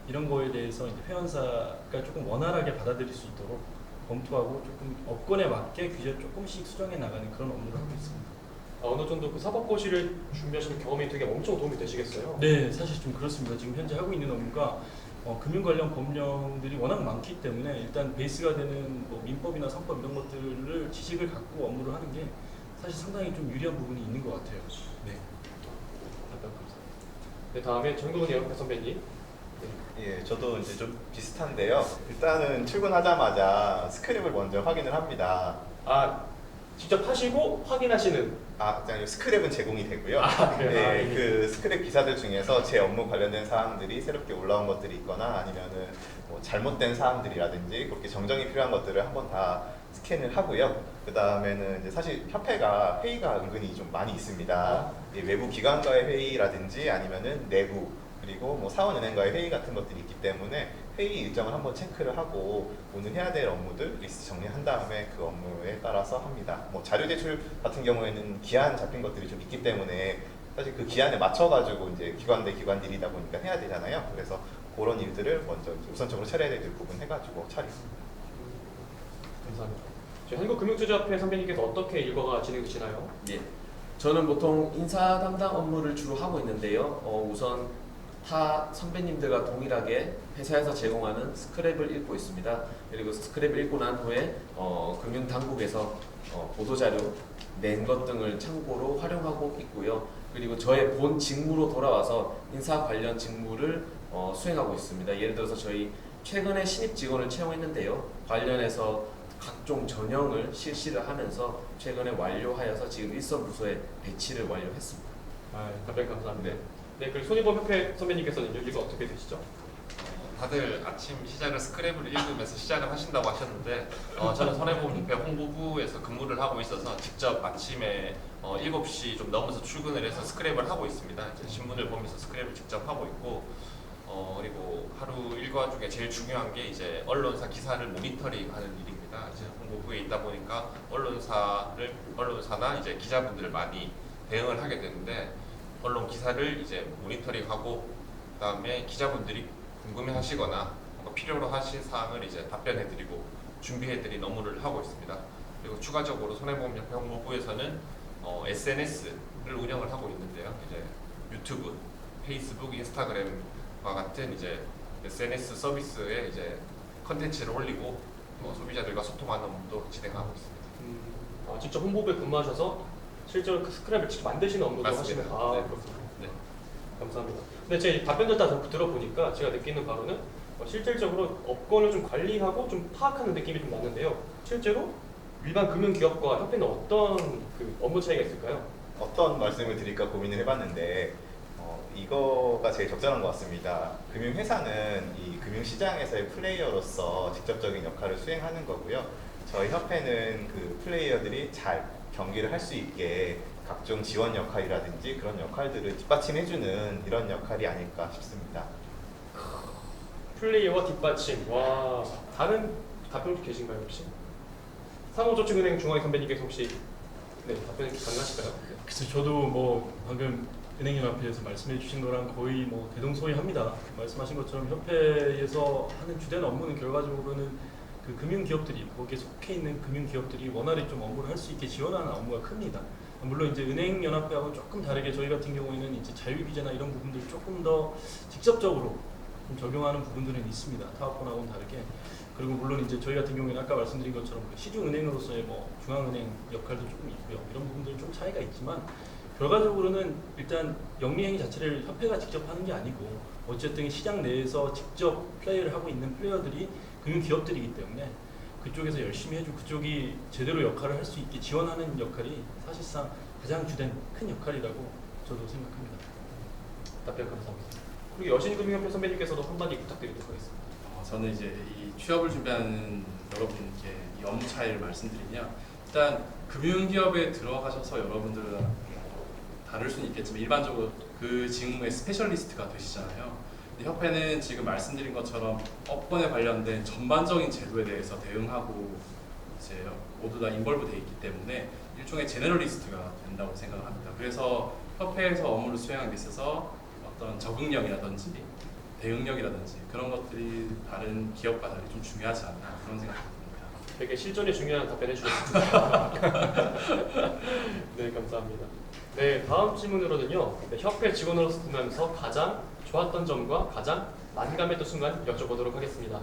이런 거에 대해서 이제 회원사가 조금 원활하게 받아들일 수 있도록 검토하고 조금 업권에 맞게 규제를 조금씩 수정해 나가는 그런 업무를 하고 있습니다. 어느 정도 그 사법고시를 준비하시는 경험이 되게 엄청 도움이 되시겠어요? 네, 사실 좀 그렇습니다. 지금 현재 하고 있는 업무가 금융 관련 법령들이 워낙 많기 때문에 일단 베이스가 되는 뭐 민법이나 상법 이런 것들을 지식을 갖고 업무를 하는 게 사실 상당히 좀 유리한 부분이 있는 것 같아요. 네. 답변 감사합니다. 네, 다음에 전국은행 선배님. 예, 저도 이제 좀 비슷한데요. 일단은 출근하자마자 스크랩을 먼저 확인을 합니다. 직접 하시고 확인하시는. 그냥 스크랩은 제공이 되고요. 그래요? 네, 그 스크랩 기사들 중에서 제 업무 관련된 사항들이 새롭게 올라온 것들이 있거나 아니면은 뭐 잘못된 사항들이라든지 그렇게 정정이 필요한 것들을 한번 다 스캔을 하고요. 그 다음에는 이제 사실 협회가 회의가 은근히 좀 많이 있습니다. 외부 기관과의 회의라든지 아니면은 내부 그리고 뭐 사원은행과의 회의 같은 것들이 있기 때문에 회의 일정을 한번 체크를 하고 오늘 해야 될 업무들 리스트 정리한 다음에 그 업무에 따라서 합니다. 뭐 자료 제출 같은 경우에는 기한 잡힌 것들이 좀 있기 때문에 사실 그 기한에 맞춰가지고 이제 기관 대 기관 일이다 보니까 해야 되잖아요. 그래서 그런 일들을 먼저 우선적으로 처리해야 될 부분 해가지고 처리했습니다. 감사합니다. 저희 한국금융투자협회 선배님께서 어떻게 일과가 진행되시나요? 예. 저는 보통 인사 담당 업무를 주로 하고 있는데요. 우선 타 선배님들과 동일하게 회사에서 제공하는 스크랩을 읽고 있습니다. 그리고 스크랩을 읽고 난 후에 금융당국에서 보도자료 낸 것 등을 참고로 활용하고 있고요. 그리고 저의 본 직무로 돌아와서 인사 관련 직무를 수행하고 있습니다. 예를 들어서 저희 최근에 신입 직원을 채용했는데요. 관련해서 각종 전형을 실시를 하면서 최근에 완료하여서 지금 일선 부서에 배치를 완료했습니다. 답변 감사합니다. 네. 네, 그리고 손해보험협회 선배님께서는 일과 어떻게 되시죠? 다들 아침 시작을 스크랩을 읽으면서 시작을 하신다고 하셨는데 저는 손해보험협회 홍보부에서 근무를 하고 있어서 직접 아침에 7시 좀 넘어서 출근을 해서 스크랩을 하고 있습니다. 이제 신문을 보면서 스크랩을 직접 하고 있고 그리고 하루 일과 중에 제일 중요한 게 이제 언론사 기사를 모니터링하는 일입니다. 이제 홍보부에 있다 보니까 언론사나 이제 기자분들을 많이 대응을 하게 되는데 언론 기사를 이제 모니터링하고 그다음에 기자분들이 궁금해하시거나 뭔가 필요로 하신 사항을 이제 답변해드리고 준비해드린 업무를 하고 있습니다. 그리고 추가적으로 손해보험협회 홍보부에서는 SNS를 운영을 하고 있는데요. 이제 유튜브, 페이스북, 인스타그램과 같은 이제 SNS 서비스에 이제 컨텐츠를 올리고 소비자들과 소통하는 업무도 진행하고 있습니다. 직접 홍보부에 근무하셔서 실제로 그 스크랩을 직접 만드시는 업무도 맞습니다. 하시는 네. 그렇군요. 네. 감사합니다. 근데 제 답변들 다 들어보니까 제가 느끼는 바로는 실질적으로 업권을 좀 관리하고 좀 파악하는 느낌이 좀 나는데요. 실제로 일반 금융기업과 협회는 어떤 그 업무 차이가 있을까요? 어떤 말씀을 드릴까 고민을 해봤는데 이거가 제일 적절한 것 같습니다. 금융회사는 이 금융시장에서의 플레이어로서 직접적인 역할을 수행하는 거고요. 저희 협회는 그 플레이어들이 잘 경기를 할 수 있게 각종 지원 역할이라든지 그런 역할들을 뒷받침해주는 이런 역할이 아닐까 싶습니다. 플레이어와 뒷받침. 와, 다른 답변 계신가요 혹시? 상호저축은행 중앙회 선배님께서 혹시 답변이 가능하실까요? 그래서 저도 뭐 방금 은행연합회에서 말씀해 주신 거랑 거의 뭐 대동소이합니다. 말씀하신 것처럼 협회에서 하는 주된 업무는 결과적으로는 그 금융기업들이 거기에 속해 있는 금융기업들이 원활히 좀 업무를 할 수 있게 지원하는 업무가 큽니다. 물론 이제 은행연합회하고 조금 다르게 저희 같은 경우에는 이제 자율규제나 이런 부분들 조금 더 직접적으로 좀 적용하는 부분들은 있습니다. 타업권하고는 다르게. 그리고 물론 이제 저희 같은 경우에는 아까 말씀드린 것처럼 시중은행으로서의 뭐 중앙은행 역할도 조금 있고요. 이런 부분들은 좀 차이가 있지만 결과적으로는 일단 영리행위 자체를 협회가 직접 하는 게 아니고 어쨌든 시장 내에서 직접 플레이를 하고 있는 플레이어들이 금융기업들이기 때문에 그쪽에서 열심히 해주고 그쪽이 제대로 역할을 할 수 있게 지원하는 역할이 사실상 가장 주된 큰 역할이라고 저도 생각합니다. 답변 감사합니다. 그리고 여신금융협회 선배님께서도 한마디 부탁드리도록 하겠습니다. 저는 이제 이 취업을 준비하는 여러분께 이 업무 차이를 말씀드리면 일단 금융기업에 들어가셔서 여러분들은 다를 수는 있겠지만 일반적으로 그 직무의 스페셜리스트가 되시잖아요. 근데 협회는 지금 말씀드린 것처럼 업권에 관련된 전반적인 제도에 대해서 대응하고 이제 모두 다 인벌브 돼 있기 때문에 일종의 제너럴리스트가 된다고 생각합니다. 그래서 협회에서 업무를 수행하는 데 있어서 어떤 적응력이라든지 대응력이라든지 그런 것들이 다른 기업과 달리 좀 중요하지 않나 그런 생각이 듭니다. 되게 실전에 중요한 답변 해주셨습니다. 네, 감사합니다. 네, 다음 질문으로는요. 협회 직원으로서 근무하면서 가장 좋았던 점과 가장 난감했던 순간 여쭤보도록 하겠습니다.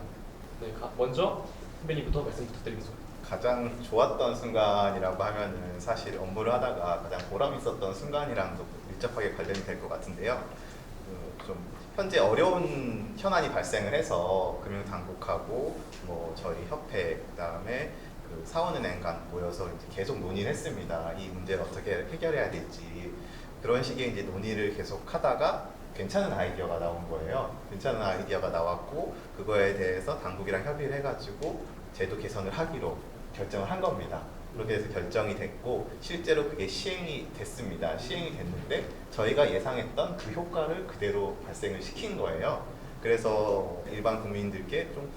네, 먼저 선배님부터 말씀 부탁드리겠습니다. 가장 좋았던 순간이라고 하면은 사실 업무를 하다가 가장 보람 있었던 순간이랑도 밀접하게 관련이 될 것 같은데요. 좀 현재 어려운 현안이 발생을 해서 금융당국하고 뭐 저희 협회 그다음에 그 사원은행 간 모여서 이제 계속 논의를 했습니다. 이 문제를 어떻게 해결해야 될지 그런 식의 이제 논의를 계속 하다가 괜찮은 아이디어가 나온 거예요. 괜찮은 아이디어가 나왔고 그거에 대해서 당국이랑 협의를 해가지고 제도 개선을 하기로 결정을 한 겁니다. 그렇게 해서 결정이 됐고 실제로 그게 시행이 됐습니다. 시행이 됐는데 저희가 예상했던 그 효과를 그대로 발생을 시킨 거예요. 그래서 일반 국민들께 좀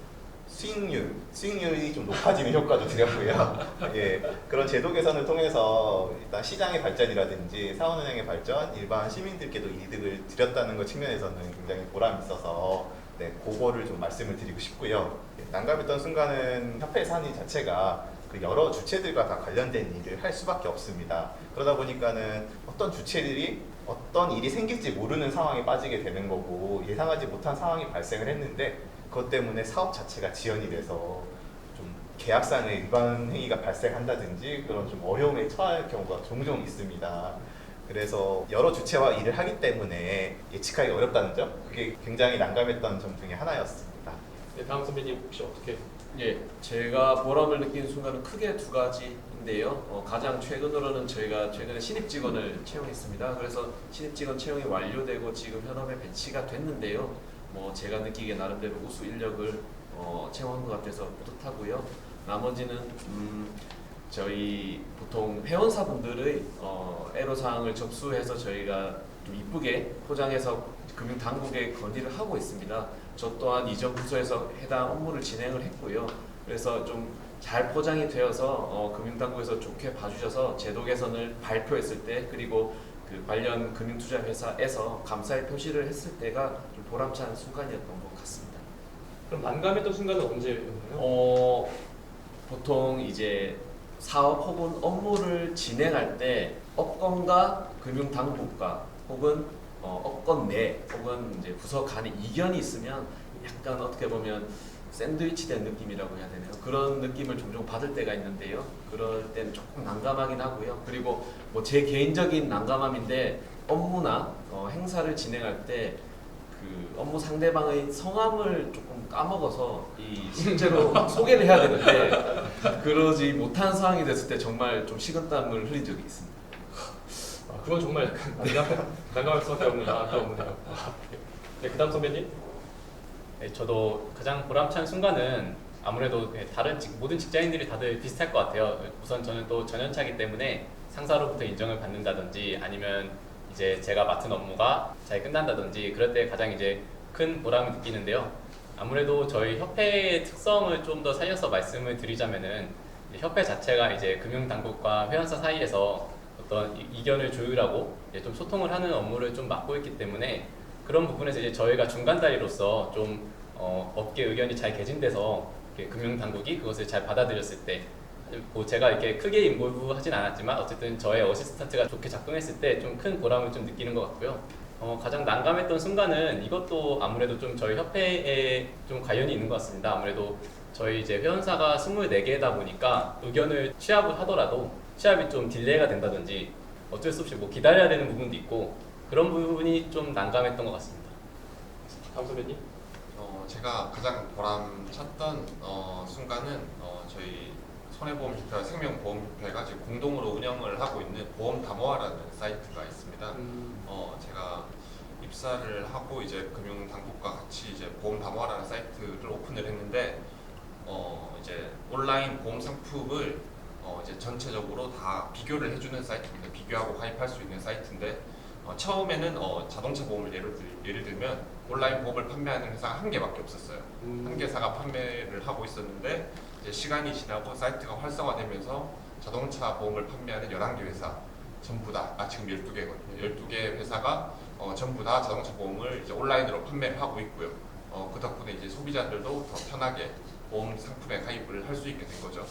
수익률이 좀 높아지는 효과도 드렸고요. 예, 그런 제도 개선을 통해서 일단 시장의 발전이라든지 사원은행의 발전, 일반 시민들께도 이득을 드렸다는 것 측면에서는 굉장히 보람이 있어서 그거를 좀 말씀을 드리고 싶고요. 난감했던 순간은 협회 산이 자체가 그 여러 주체들과 다 관련된 일을 할 수밖에 없습니다. 그러다 보니까는 어떤 주체들이 어떤 일이 생길지 모르는 상황에 빠지게 되는 거고 예상하지 못한 상황이 발생을 했는데 그것 때문에 사업 자체가 지연이 돼서 좀 계약상의 위반 행위가 발생한다든지 그런 좀 어려움에 처할 경우가 종종 있습니다. 그래서 여러 주체와 일을 하기 때문에 예측하기 어렵다는 점, 그게 굉장히 난감했던 점 중에 하나였습니다. 네, 다음 선배님 혹시 어떻게? 예, 제가 보람을 느낀 순간은 크게 두 가지인데요. 가장 최근으로는 저희가 최근에 신입 직원을 채용했습니다. 그래서 신입 직원 채용이 완료되고 지금 현업에 배치가 됐는데요. 제가 느끼기에 나름대로 우수 인력을 채용한 것 같아서 뿌듯하고요. 나머지는 저희 보통 회원사분들의 애로사항을 접수해서 저희가 좀 이쁘게 포장해서 금융당국에 건의를 하고 있습니다. 저 또한 이전 부서에서 해당 업무를 진행을 했고요. 그래서 좀 잘 포장이 되어서 금융당국에서 좋게 봐주셔서 제도 개선을 발표했을 때 그리고 그 관련 금융투자회사에서 감사의 표시를 했을 때가 좀 보람찬 순간이었던 것 같습니다. 그럼 난감했던 순간은 언제였나요? 보통 이제 사업 혹은 업무를 진행할 때 업권과 금융당국과 혹은 업권 내 혹은 이제 부서 간의 이견이 있으면 약간 어떻게 보면 샌드위치된 느낌이라고 해야 되나요? 그런 느낌을 종종 받을 때가 있는데요. 그럴 때는 조금 난감하긴 하고요. 그리고 뭐 제 개인적인 난감함인데 업무나 행사를 진행할 때 그 업무 상대방의 성함을 조금 까먹어서 실제로 소개를 해야 되는데 그러지 못한 상황이 됐을 때 정말 좀 식은땀을 흘린 적이 있습니다. 그건 정말 약간 난감할 수밖에 없는 그런 문제예요. 네, 그다음 선배님. 네, 저도 가장 보람찬 순간은 아무래도 다른 모든 직장인들이 다들 비슷할 것 같아요. 우선 저는 또 전연차기 때문에 상사로부터 인정을 받는다든지 아니면 이제 제가 맡은 업무가 잘 끝난다든지 그럴 때 가장 이제 큰 보람을 느끼는데요. 아무래도 저희 협회의 특성을 좀 더 살려서 말씀을 드리자면은 협회 자체가 이제 금융당국과 회원사 사이에서 어떤 이견을 조율하고 이제 좀 소통을 하는 업무를 좀 맡고 있기 때문에 그런 부분에서 이제 저희가 중간다리로서 좀 업계 의견이 잘 개진돼서 이렇게 금융당국이 그것을 잘 받아들였을 때 뭐 제가 이렇게 크게 인볼브하진 않았지만 어쨌든 저의 어시스턴트가 좋게 작동했을 때 좀 큰 보람을 좀 느끼는 것 같고요. 가장 난감했던 순간은 이것도 아무래도 좀 저희 협회에 좀 관련이 있는 것 같습니다. 아무래도 저희 이제 회원사가 24개다 보니까 의견을 취합을 하더라도 취합이 좀 딜레이가 된다든지 어쩔 수 없이 뭐 기다려야 되는 부분도 있고 그런 부분이 좀 난감했던 것 같습니다. 다음 선배님. 제가 가장 보람찼던 순간은 저희 손해보험협회와 생명보험협회가 지금 공동으로 운영을 하고 있는 보험담화라는 사이트가 있습니다. 제가 입사를 하고 이제 금융당국과 같이 이제 보험담화라는 사이트를 오픈을 했는데 이제 온라인 보험 상품을 이제 전체적으로 다 비교를 해주는 사이트입니다. 비교하고 가입할 수 있는 사이트인데 처음에는 자동차 보험을 예를 들면 온라인 보험을 판매하는 회사가 한 개밖에 없었어요. 한 개사가 판매를 하고 있었는데 이제 시간이 지나고 사이트가 활성화되면서 자동차 보험을 판매하는 11개 회사 전부 다 지금 12개거든요. 12개 회사가 전부 다 자동차 보험을 이제 온라인으로 판매를 하고 있고요. 그 덕분에 이제 소비자들도 더 편하게 보험 상품에 가입을 할 수 있게 된 거죠.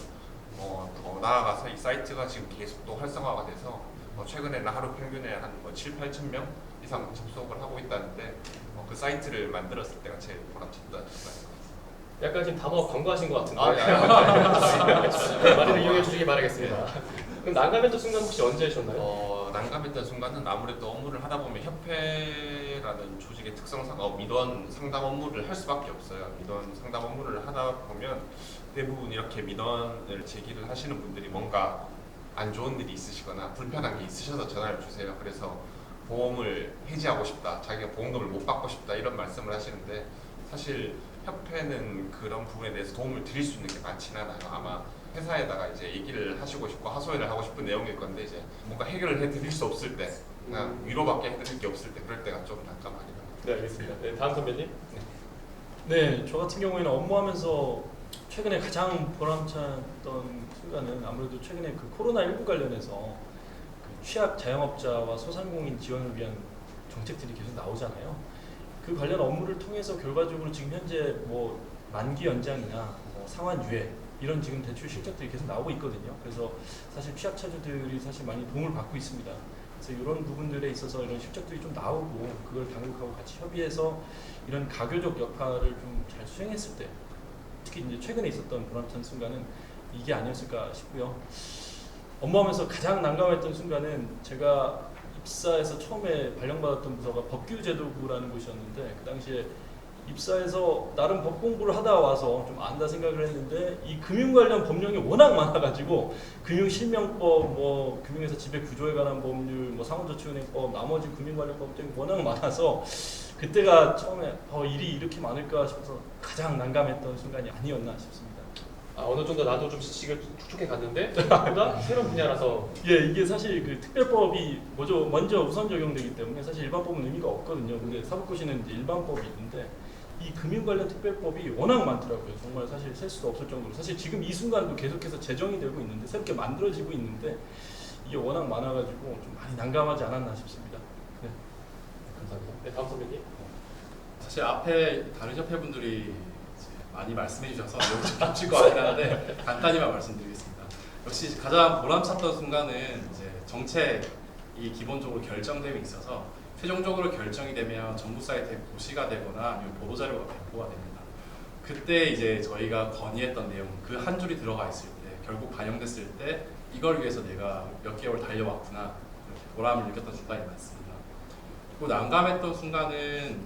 더 나아가서 이 사이트가 지금 계속 또 활성화가 돼서 최근에는 하루 평균에 한 7, 8천 명 이상 접속을 하고 있다는데 그 사이트를 만들었을 때가 제일 보람찼던 순간입니다. 약간 지금 담화 광고하신 것 같은데. 네. 많이들 이용해 주시기 바라겠습니다. 그럼 난감했던 순간 혹시 언제셨나요? 난감했던 순간은 아무래도 업무를 하다 보면 협회라는 조직의 특성상 민원 상담 업무를 할 수밖에 없어요. 민원 상담 업무를 하다 보면 대부분 이렇게 민원을 제기를 하시는 분들이 뭔가 안 좋은 일이 있으시거나 불편한 게 있으셔서 전화를 주세요. 그래서 보험을 해지하고 싶다, 자기가 보험금을 못 받고 싶다 이런 말씀을 하시는데 사실 협회는 그런 부분에 대해서 도움을 드릴 수 있는 게 많지는 않아요. 아마 회사에다가 이제 얘기를 하시고 싶고 하소연을 하고 싶은 내용일 건데 이제 뭔가 해결을 해드릴 수 없을 때, 그냥 위로밖에 해드릴 게 없을 때 그럴 때가 좀 난감하긴 합니다. 네, 알겠습니다. 네, 다음 선배님. 네, 저 같은 경우에는 업무하면서 최근에 가장 보람찼던 순간은 아무래도 최근에 그 코로나19 관련해서 그 취약 자영업자와 소상공인 지원을 위한 정책들이 계속 나오잖아요. 그 관련 업무를 통해서 결과적으로 지금 현재 뭐 만기 연장이나 뭐 상환 유예 이런 지금 대출 실적들이 계속 나오고 있거든요. 그래서 사실 취약차주들이 사실 많이 도움을 받고 있습니다. 그래서 이런 부분들에 있어서 이런 실적들이 좀 나오고 그걸 당국하고 같이 협의해서 이런 가교적 역할을 좀 잘 수행했을 때 특히 이제 최근에 있었던 보람찬 순간은 이게 아니었을까 싶고요. 업무하면서 가장 난감했던 순간은 제가 입사해서 처음에 발령받았던 부서가 법규제도부라는 곳이었는데 그 당시에 입사해서 나름 법 공부를 하다 와서 좀 안다 생각을 했는데 이 금융 관련 법령이 워낙 많아가지고 금융실명법, 뭐 금융회사 지배 구조에 관한 법률, 뭐 상호저축은행법, 나머지 금융 관련 법들이 워낙 많아서 그때가 처음에 일이 이렇게 많을까 싶어서 가장 난감했던 순간이 아니었나 싶습니다. 어느 정도 나도 좀 지식을 축적해 갔는데 생각보다 새로운 분야라서. 예, 이게 사실 그 특별법이 먼저 우선 적용되기 때문에 사실 일반법은 의미가 없거든요. 근데 사법고시는 이제 일반법이 있는데 이 금융 관련 특별법이 워낙 많더라고요. 정말 사실 셀 수도 없을 정도로 사실 지금 이 순간도 계속해서 제정이 되고 있는데 새롭게 만들어지고 있는데 이게 워낙 많아가지고 좀 많이 난감하지 않았나 싶습니다. 네. 감사합니다. 네, 다음 선배님. 사실 앞에 다른 협회분들이 이제 많이 말씀해 주셔서 여기 좀 겹칠 것 같긴 한데 간단히만 말씀드리겠습니다. 역시 가장 보람찼던 순간은 이제 정책이 기본적으로 결정됨에 있어서 최종적으로 결정이 되면 정부 사이트에 고시가 되거나 아니면 보도자료가 배포가 됩니다. 그때 이제 저희가 건의했던 내용 그 한 줄이 들어가 있을 때 결국 반영됐을 때 이걸 위해서 내가 몇 개월 달려왔구나 이렇게 보람을 느꼈던 순간이 많습니다. 그리고 난감했던 순간은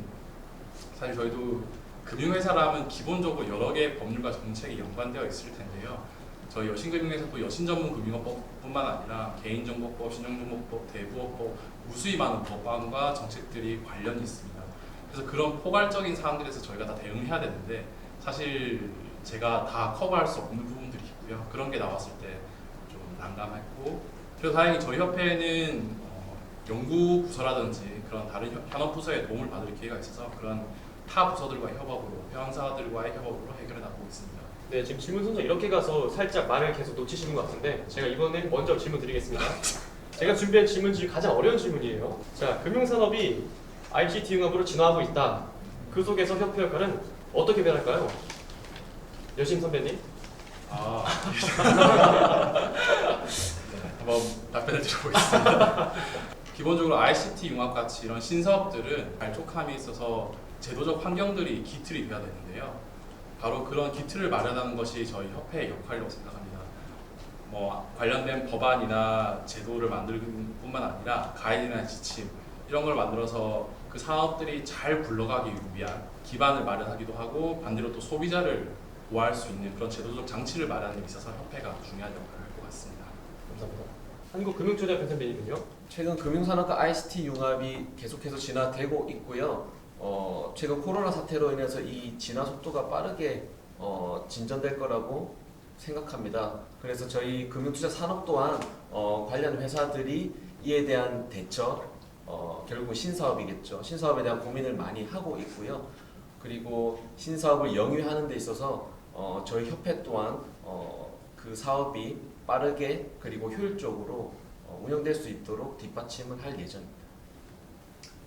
사실 저희도 금융회사라면 기본적으로 여러 개의 법률과 정책이 연관되어 있을 텐데요. 저희 여신금융에서도 여신전문금융업법뿐만 아니라 개인정보법, 신용정보법, 대부업법, 무수히 많은 법안과 정책들이 관련이 있습니다. 그래서 그런 포괄적인 사항들에서 저희가 다 대응해야 되는데 사실 제가 다 커버할 수 없는 부분들이 있고요. 그런 게 나왔을 때 좀 난감했고 그래서 다행히 저희 협회는 연구 부서라든지 그런 다른 현업 부서의 도움을 받을 기회가 있어서 그런 타 부서들과의 협업으로 회원사들과의 협업으로 해결해 나가고 있습니다. 네, 지금 질문 순서 이렇게 가서 살짝 말을 계속 놓치시는 것 같은데 제가 이번에 먼저 질문 드리겠습니다. 제가 준비한 질문 중에 가장 어려운 질문이에요. 자, 금융산업이 ICT 융합으로 진화하고 있다. 그 속에서 협회 역할은 어떻게 변할까요? 여신 선배님. 한번 답변을 드려보겠습니다. 기본적으로 ICT 융합 같이 이런 신사업들은 발족함에 있어서 제도적 환경들이 기틀이 되어야 되는데요. 바로 그런 기틀을 마련하는 것이 저희 협회의 역할이라고 생각합니다. 관련된 법안이나 제도를 만들는 뿐만 아니라 가이드나 지침 이런 걸 만들어서 그 사업들이 잘 굴러가기 위한 기반을 마련하기도 하고 반대로 또 소비자를 보호할 수 있는 그런 제도적 장치를 마련하는 데 있어서 협회가 중요한 역할을 할 것 같습니다. 감사합니다. 한국금융투자협회 선배님은요? 최근 금융산업과 ICT 융합이 계속해서 진화되고 있고요. 최근 코로나 사태로 인해서 이 진화 속도가 빠르게 진전될 거라고 생각합니다. 그래서 저희 금융투자 산업 또한 관련 회사들이 이에 대한 대처, 결국은 신사업이겠죠. 신사업에 대한 고민을 많이 하고 있고요. 그리고 신사업을 영위하는 데 있어서 저희 협회 또한 그 사업이 빠르게 그리고 효율적으로 운영될 수 있도록 뒷받침을 할 예정입니다.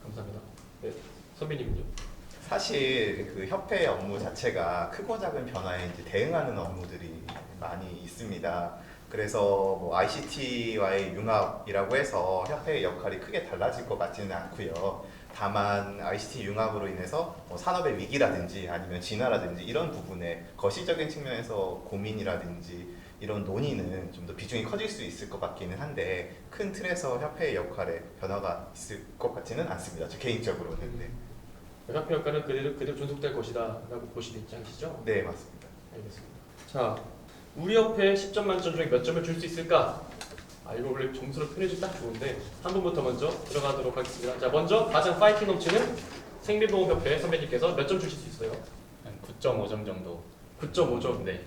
감사합니다. 네, 선배님은요? 사실 그 협회 업무 자체가 크고 작은 변화에 이제 대응하는 업무들이 많이 있습니다. 그래서 뭐 ICT와의 융합이라고 해서 협회의 역할이 크게 달라질 것 같지는 않고요. 다만 ICT 융합으로 인해서 뭐 산업의 위기라든지 아니면 진화라든지 이런 부분에 거시적인 측면에서 고민이라든지 이런 논의는 좀 더 비중이 커질 수 있을 것 같기는 한데 큰 틀에서 협회의 역할에 변화가 있을 것 같지는 않습니다. 저 개인적으로는. 네. 협회 역할은 그대로 존속될 것이다 라고 보시는 입장이시죠? 네, 맞습니다. 알겠습니다. 자, 우리 협회 10점 만점 중에 몇 점을 줄 수 있을까? 이거 원래 점수를 표현해주면 딱 좋은데 한 분부터 먼저 들어가도록 하겠습니다. 자, 먼저 가장 파이팅 넘치는 생명보험협회 선배님께서 몇 점 주실 수 있어요? 한 9.5점 정도. 9.5점. 네.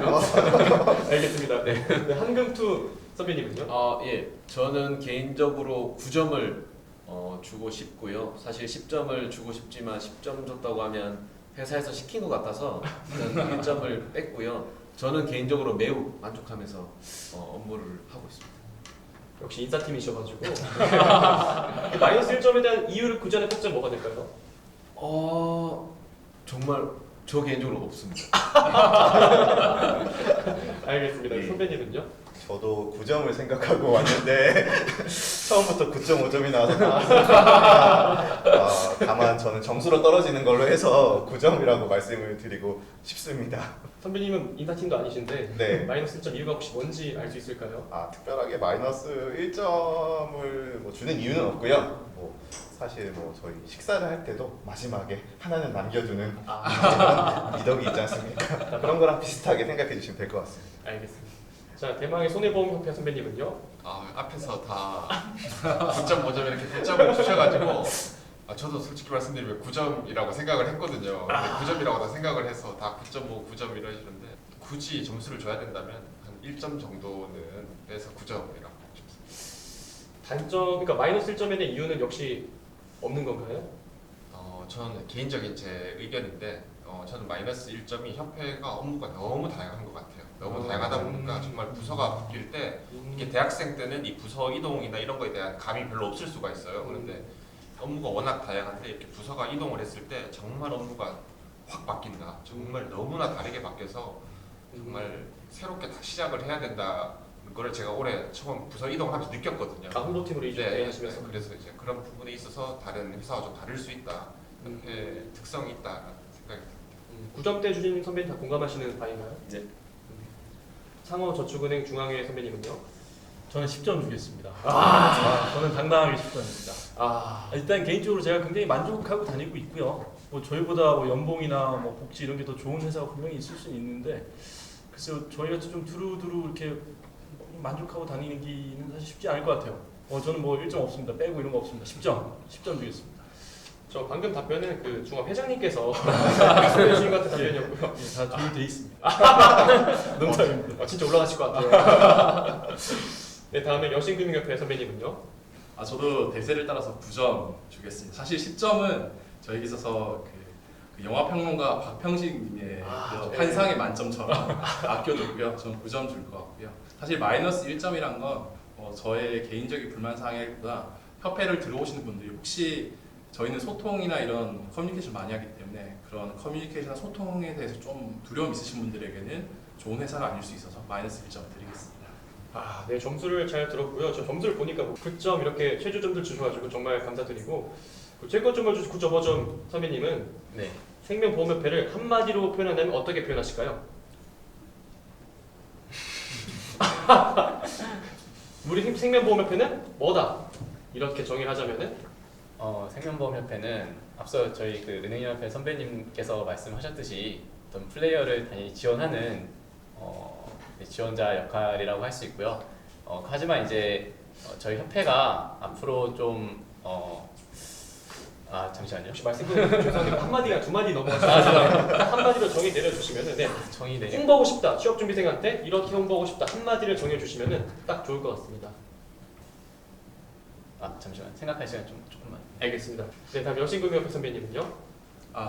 9.5점. 알겠습니다. 네. 한금투 선배님은요? 예, 저는 개인적으로 9점을 주고 싶고요. 사실 10점을 주고 싶지만 10점 줬다고 하면 회사에서 시킨 것 같아서 저는 1점을 뺐고요. 저는 개인적으로 매우 만족하면서 업무를 하고 있습니다. 역시 인사팀이셔가지고 마이너스 1점에 대한 이유를 구전에 꼽자면 뭐가 될까요? 정말 저 개인적으로 없습니다. 알겠습니다. 예. 선배님은요? 저도 9점을 생각하고 왔는데 처음부터 9.5점이 나와서 당황했습니다. 다만 저는 점수로 떨어지는 걸로 해서 9점이라고 말씀을 드리고 싶습니다. 선배님은 인사팀도 아니신데 네. 마이너스 1점 이유가 혹시 뭔지 알 수 있을까요? 특별하게 마이너스 1점을 주는 이유는 없고요. 사실 저희 식사를 할 때도 마지막에 하나는 남겨두는 미덕이 있지 않습니까? 그런 거랑 비슷하게 생각해 주시면 될 것 같습니다. 알겠습니다. 자, 대망의 손해보험협회 선배님은요? 앞에서 다 9.5점 이렇게 배점을 주셔가지고 저도 솔직히 말씀드리면 9점이라고 생각을 했거든요. 근데 9점이라고 다 생각을 해서 다 9.5, 9점 이러시는데 굳이 점수를 줘야 된다면 한 1점 정도는 빼서 9점이라고 싶습니다. 단점, 그러니까 마이너스 1점에 대한 이유는 역시 없는 건가요? 저는 개인적인 제 의견인데 저는 마이너스 1점이 협회가 업무가 너무 다양한 것 같아요. 너무 다양하다 보니까 정말 부서가 바뀔 때 이게 대학생 때는 이 부서 이동이나 이런 거에 대한 감이 별로 없을 수가 있어요. 그런데 업무가 워낙 다양한데 이렇게 부서가 이동을 했을 때 정말 업무가 확 바뀐다. 정말 너무나 다르게 바뀌어서 정말 새롭게 다 시작을 해야 된다는 걸 제가 올해 처음 부서 이동하면서 느꼈거든요. 홍보팀으로 이주하시면서. 네, 그래서 이제 그런 부분에 있어서 다른 회사와 좀 다를 수 있다. 협회 특성이 있다라는 생각이 듭니다. 9점 대 주진 선배님 다 공감하시는 바인가요? 네. 상호저축은행 중앙회 선배님은요? 저는 10점 주겠습니다. 저는 당당하게 10점입니다. 일단 개인적으로 제가 굉장히 만족하고 다니고 있고요. 뭐 저희보다 뭐 연봉이나 뭐 복지 이런 게 더 좋은 회사가 분명히 있을 수는 있는데 글쎄요 저희가 좀 두루두루 이렇게 만족하고 다니는 게 사실 쉽지 않을 것 같아요. 저는 뭐 1점 없습니다. 빼고 이런 거 없습니다. 10점 주겠습니다. 저 방금 답변은 그 중앙 회장님께서 해주신 것 같은 답변이었고요. 다 조율돼 있습니다. 농담입니다. 진짜 올라가실 것 같아요. 네, 다음에 여신금융협회 선배님은요? 저도 대세를 따라서 9점 주겠습니다. 사실 10점은 저에게 있어서 그 영화평론가 박평식님의 그 환상의 만점처럼 아껴두고요. 저는 9점 줄 것 같고요. 사실 마이너스 1점이란 건 저의 개인적인 불만사항보다 협회를 들어오시는 분들이 혹시 저희는 소통이나 이런 커뮤니케이션 많이 하기 때문에 그런 커뮤니케이션이나 소통에 대해서 좀 두려움 있으신 분들에게는 좋은 회사가 아닐 수 있어서 마이너스 1점 드리겠습니다. 네, 점수를 잘 들었고요. 저 점수를 보니까 9점 이렇게 최저점들 주셔가지고 정말 감사드리고 최고점을 주신 9.5점 선배님은 네. 생명보험협회를 한마디로 표현한다면 어떻게 표현하실까요? 우리 생명보험협회는 뭐다? 이렇게 정의를 하자면은 생명보험협회는 앞서 저희 그 은행연합회 선배님께서 말씀하셨듯이 어떤 플레이어를 단위 지원하는 지원자 역할이라고 할 수 있고요. 하지만 이제 저희 협회가 앞으로 좀 잠시만요. 혹시 말씀 죄송한데 한마디가 두 마디 넘어가시면 한마디로 정의 내려주시면은 네. 정의 내려. 홍보하고 싶다. 취업준비생한테 이렇게 홍보하고 싶다. 한마디를 정해주시면은 딱 좋을 것 같습니다. 잠시만 생각할 시간 조금만. 알겠습니다. 네, 다음 여신금융협회 선배님은요?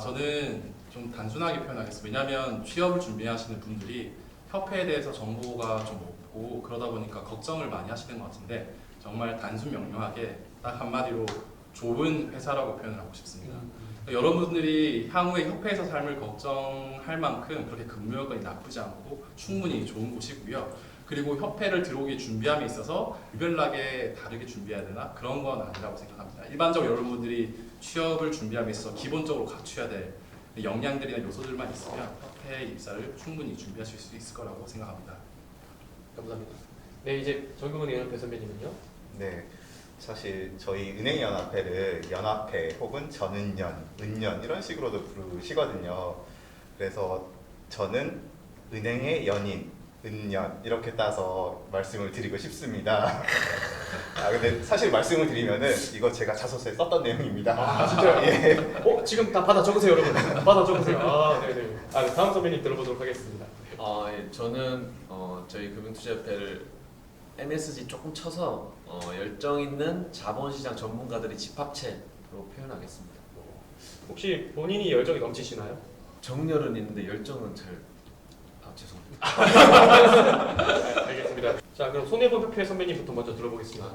저는 좀 단순하게 표현하겠습니다. 왜냐하면 취업을 준비하시는 분들이 협회에 대해서 정보가 좀 없고 그러다 보니까 걱정을 많이 하시는 것 같은데 정말 단순 명료하게 딱 한마디로 좋은 회사라고 표현을 하고 싶습니다. 여러분들이 향후에 협회에서 삶을 걱정할 만큼 그렇게 근무 여건이 나쁘지 않고 충분히 좋은 곳이고요. 그리고 협회를 들어오기 준비함에 있어서 유별나게 다르게 준비해야 되나? 그런 건 아니라고 생각합니다. 일반적으로 여러분들이 취업을 준비함에 있어서 기본적으로 갖춰야 될 역량들이나 요소들만 있으면 협회 입사를 충분히 준비하실 수 있을 거라고 생각합니다. 감사합니다. 네, 이제 정규은행연합회 선배님은요? 네, 사실 저희 은행연합회를 연합회 혹은 전은연, 은연 이런 식으로도 부르시거든요. 그래서 저는 은행의 연인, 은연 이렇게 따서 말씀을 드리고 싶습니다. 근데 사실 말씀을 드리면은 이거 제가 자소서에 썼던 내용입니다. 진짜요? 예. 지금 다 받아 적으세요, 여러분. 받아 적으세요. 네네. 다음 선배님 들어보도록 하겠습니다. 저는 저희 금융투자협회를 MSG 조금 쳐서 열정 있는 자본시장 전문가들의 집합체로 표현하겠습니다. 혹시 본인이 열정이 넘치시나요? 정열은 있는데 열정은 잘 죄송합니다. 알겠습니다. 자, 그럼 손해보험협회 선배님부터 먼저 들어보겠습니다.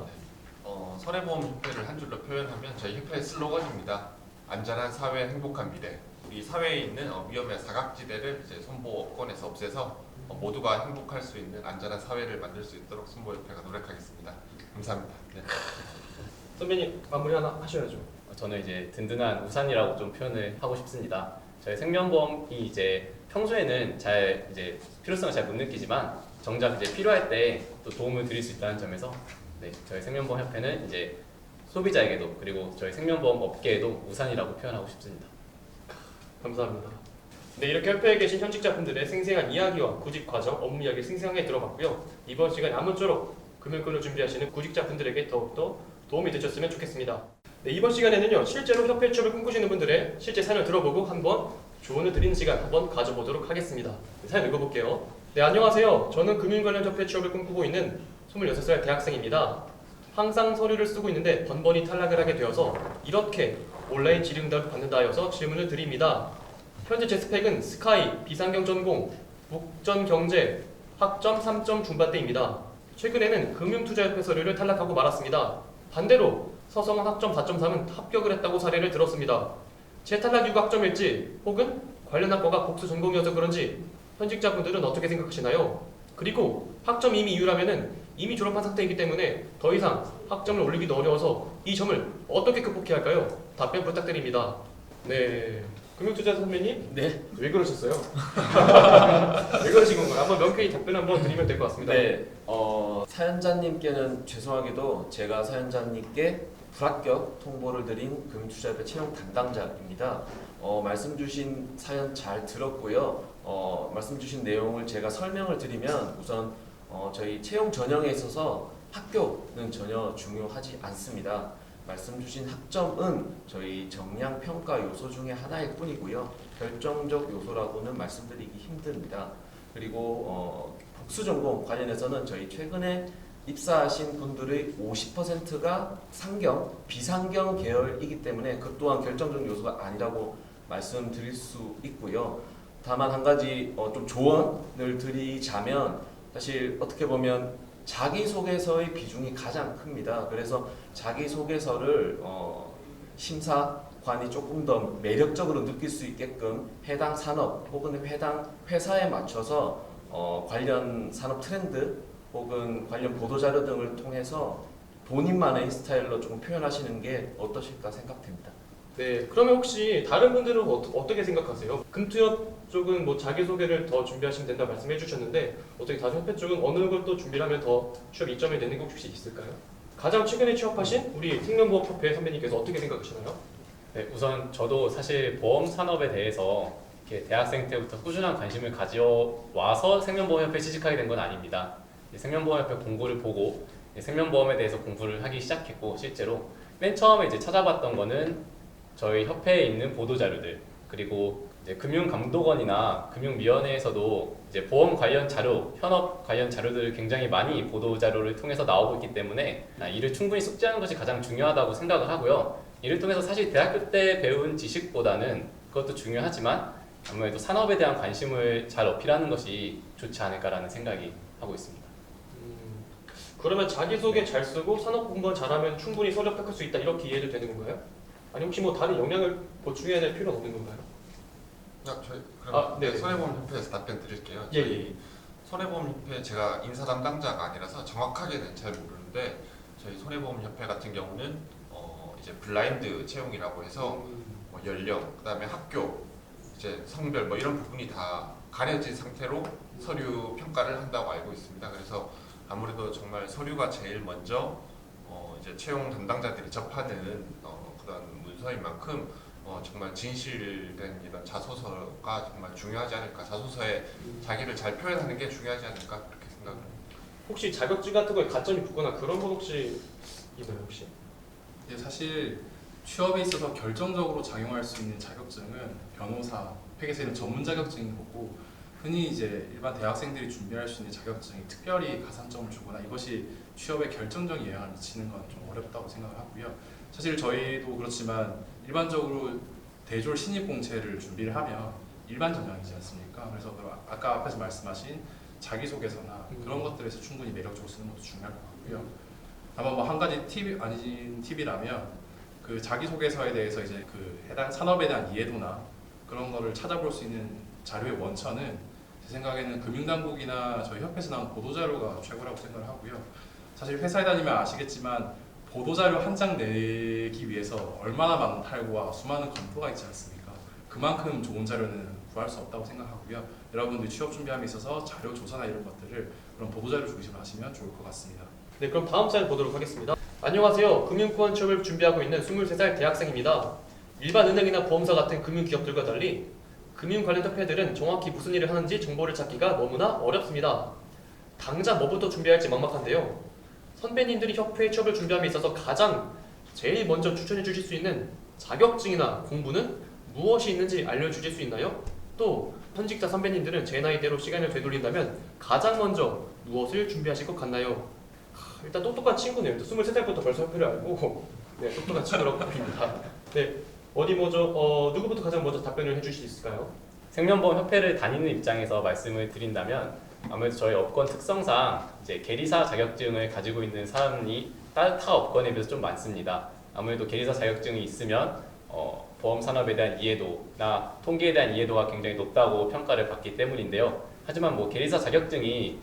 손해보험협회를 한 줄로 표현하면 저희 협회의 슬로건입니다. 안전한 사회, 행복한 미래. 우리 사회에 있는 위험의 사각지대를 이제 손보건에서 없애서 모두가 행복할 수 있는 안전한 사회를 만들 수 있도록 손보협회가 노력하겠습니다. 감사합니다. 네. 선배님 마무리 하나 하셔야죠. 저는 이제 든든한 우산이라고 좀 표현을 하고 싶습니다. 저희 생명보험이 이제 평소에는 잘 이제 필요성을 잘 못 느끼지만 정작 이제 필요할 때 또 도움을 드릴 수 있다는 점에서 네, 저희 생명보험협회는 이제 소비자에게도 그리고 저희 생명보험 업계에도 우산이라고 표현하고 싶습니다. 감사합니다. 네, 이렇게 협회에 계신 현직자분들의 생생한 이야기와 구직 과정, 업무 이야기 생생하게 들어봤고요. 이번 시간에 아무쪼록 금융권을 준비하시는 구직자분들에게 더욱더 도움이 되셨으면 좋겠습니다. 네, 이번 시간에는요, 실제로 협회 취업을 꿈꾸시는 분들의 실제 사연을 들어보고 한번 조언을 드리는 시간 한번 가져보도록 하겠습니다. 네, 사연 읽어볼게요. 네, 안녕하세요. 저는 금융 관련 협회 취업을 꿈꾸고 있는 26살 대학생입니다. 항상 서류를 쓰고 있는데 번번이 탈락을 하게 되어서 이렇게 온라인 질의응답을 받는다 하여서 질문을 드립니다. 현재 제 스펙은 스카이, 비상경 전공, 국전경제, 학점 3점 중반대입니다. 최근에는 금융투자협회 서류를 탈락하고 말았습니다. 반대로 서성원 학점 4.3은 합격을 했다고 사례를 들었습니다. 제 탈락 이유가 학점일지 혹은 관련 학과가 복수 전공이어서 그런지 현직자분들은 어떻게 생각하시나요? 그리고 학점 이미 이유라면은 이미 졸업한 상태이기 때문에 더 이상 학점을 올리기도 어려워서 이 점을 어떻게 극복해야 할까요? 답변 부탁드립니다. 네, 금융투자 선배님 네. 왜 그러셨어요? 왜 그러신 건가요? 한번 명쾌히 답변 한번 드리면 될 것 같습니다. 네. 사연자님께는 죄송하게도 제가 사연자님께 불합격 통보를 드린 금융투자협회 채용 담당자입니다. 말씀 주신 사연 잘 들었고요. 말씀 주신 내용을 제가 설명을 드리면 우선 저희 채용 전형에 있어서 학교는 전혀 중요하지 않습니다. 말씀 주신 학점은 저희 정량 평가 요소 중에 하나일 뿐이고요. 결정적 요소라고는 말씀드리기 힘듭니다. 그리고 복수 전공 관련해서는 저희 최근에 입사하신 분들의 50%가 상경, 비상경 계열이기 때문에 그 또한 결정적 요소가 아니라고 말씀드릴 수 있고요. 다만 한 가지 좀 조언을 드리자면 사실 어떻게 보면 자기소개서의 비중이 가장 큽니다. 그래서 자기소개서를 심사관이 조금 더 매력적으로 느낄 수 있게끔 해당 산업 혹은 해당 회사에 맞춰서 관련 산업 트렌드 혹은 관련 보도자료 등을 통해서 본인만의 스타일로 좀 표현하시는 게 어떠실까 생각됩니다. 네, 그러면 혹시 다른 분들은 어떻게 생각하세요? 금투협 쪽은 뭐 자기소개를 더 준비하시면 된다 말씀해 주셨는데 어떻게 다른 협회 쪽은 어느 걸 또 준비를 하면 더 취업 이점이 되는 게 혹시 있을까요? 가장 최근에 취업하신 우리 생명보험협회 선배님께서 어떻게 생각하시나요? 네, 우선 저도 사실 보험 산업에 대해서 이렇게 대학생 때부터 꾸준한 관심을 가져와서 생명보험협회에 취직하게 된 건 아닙니다. 생명보험협회 공고를 보고 생명보험에 대해서 공부를 하기 시작했고 실제로 맨 처음에 이제 찾아봤던 거는 저희 협회에 있는 보도자료들 그리고 이제 금융감독원이나 금융위원회에서도 이제 보험 관련 자료, 현업 관련 자료들을 굉장히 많이 보도자료를 통해서 나오고 있기 때문에 이를 충분히 숙지하는 것이 가장 중요하다고 생각을 하고요. 이를 통해서 사실 대학교 때 배운 지식보다는 그것도 중요하지만 아무래도 산업에 대한 관심을 잘 어필하는 것이 좋지 않을까라는 생각이 하고 있습니다. 그러면 자기소개 잘 쓰고 산업 공부 잘하면 충분히 서류 합격할 수 있다 이렇게 이해도 되는 건가요? 아니 혹시 뭐 다른 영향을 보충해야 될 필요는 없는 건가요? 저희 그럼 네. 손해보험협회에서 답변 드릴게요. 예, 저희 예. 손해보험협회 제가 인사 담당자가 아니라서 정확하게는 잘 모르는데 저희 손해보험협회 같은 경우는 이제 블라인드 채용이라고 해서 뭐 연령, 그다음에 학교, 이제 성별 뭐 이런 부분이 다 가려진 상태로 서류 평가를 한다고 알고 있습니다. 그래서 아무래도 정말 서류가 제일 먼저 이제 채용 담당자들이 접하는 그런 문서인 만큼 정말 진실된 이런 자소서가 정말 중요하지 않을까. 자소서에 자기를 잘 표현하는 게 중요하지 않을까 그렇게 생각합니다. 혹시 자격증 같은 거에 가점이 붙거나 그런 건 혹시 있나요 혹시? 사실 취업에 있어서 결정적으로 작용할 수 있는 자격증은 변호사, 회계사 이런 전문 자격증인 거고 흔히 이제 일반 대학생들이 준비할 수 있는 자격증이 특별히 가산점을 주거나 이것이 취업에 결정적인 영향을 미치는 건 좀 어렵다고 생각을 하고요. 사실 저희도 그렇지만 일반적으로 대졸 신입공채를 준비를 하면 일반 전형이지 않습니까? 그래서 아까 앞에서 말씀하신 자기소개서나 그런 것들에서 충분히 매력적으로 쓰는 것도 중요할 것 같고요. 다만 뭐 한 가지 팁이 아닌 팁이라면 그 자기소개서에 대해서 이제 그 해당 산업에 대한 이해도나 그런 거를 찾아볼 수 있는 자료의 원천은 제 생각에는 금융당국이나 저희 협회에서 나온 보도자료가 최고라고 생각을 하고요. 사실 회사에 다니면 아시겠지만 보도자료 한 장 내기 위해서 얼마나 많은 탈고와 수많은 검토가 있지 않습니까? 그만큼 좋은 자료는 구할 수 없다고 생각하고요. 여러분들이 취업 준비함에 있어서 자료 조사나 이런 것들을 그런 보도자료 중심으로 하시면 좋을 것 같습니다. 네, 그럼 다음 사연 보도록 하겠습니다. 안녕하세요. 금융권 취업을 준비하고 있는 23살 대학생입니다. 일반 은행이나 보험사 같은 금융기업들과 달리 금융 관련 협회들은 정확히 무슨 일을 하는지 정보를 찾기가 너무나 어렵습니다. 당장 뭐부터 준비해야 할지 막막한데요. 선배님들이 협회 취업을 준비함에 있어서 가장 제일 먼저 추천해 주실 수 있는 자격증이나 공부는 무엇이 있는지 알려주실 수 있나요? 또 현직자 선배님들은 제 나이대로 시간을 되돌린다면 가장 먼저 무엇을 준비하실 것 같나요? 일단 똑똑한 친구네요. 23살부터 벌써 협회를 알고 네, 똑똑한 친구라고 보입니다. 네, 어디 먼저 누구부터 가장 먼저 답변을 해주실 수 있을까요? 생명보험 협회를 다니는 입장에서 말씀을 드린다면 아무래도 저희 업권 특성상 이제 계리사 자격증을 가지고 있는 사람이 타 업권에 비해서 좀 많습니다. 아무래도 계리사 자격증이 있으면 보험 산업에 대한 이해도나 통계에 대한 이해도가 굉장히 높다고 평가를 받기 때문인데요. 하지만 뭐 계리사 자격증이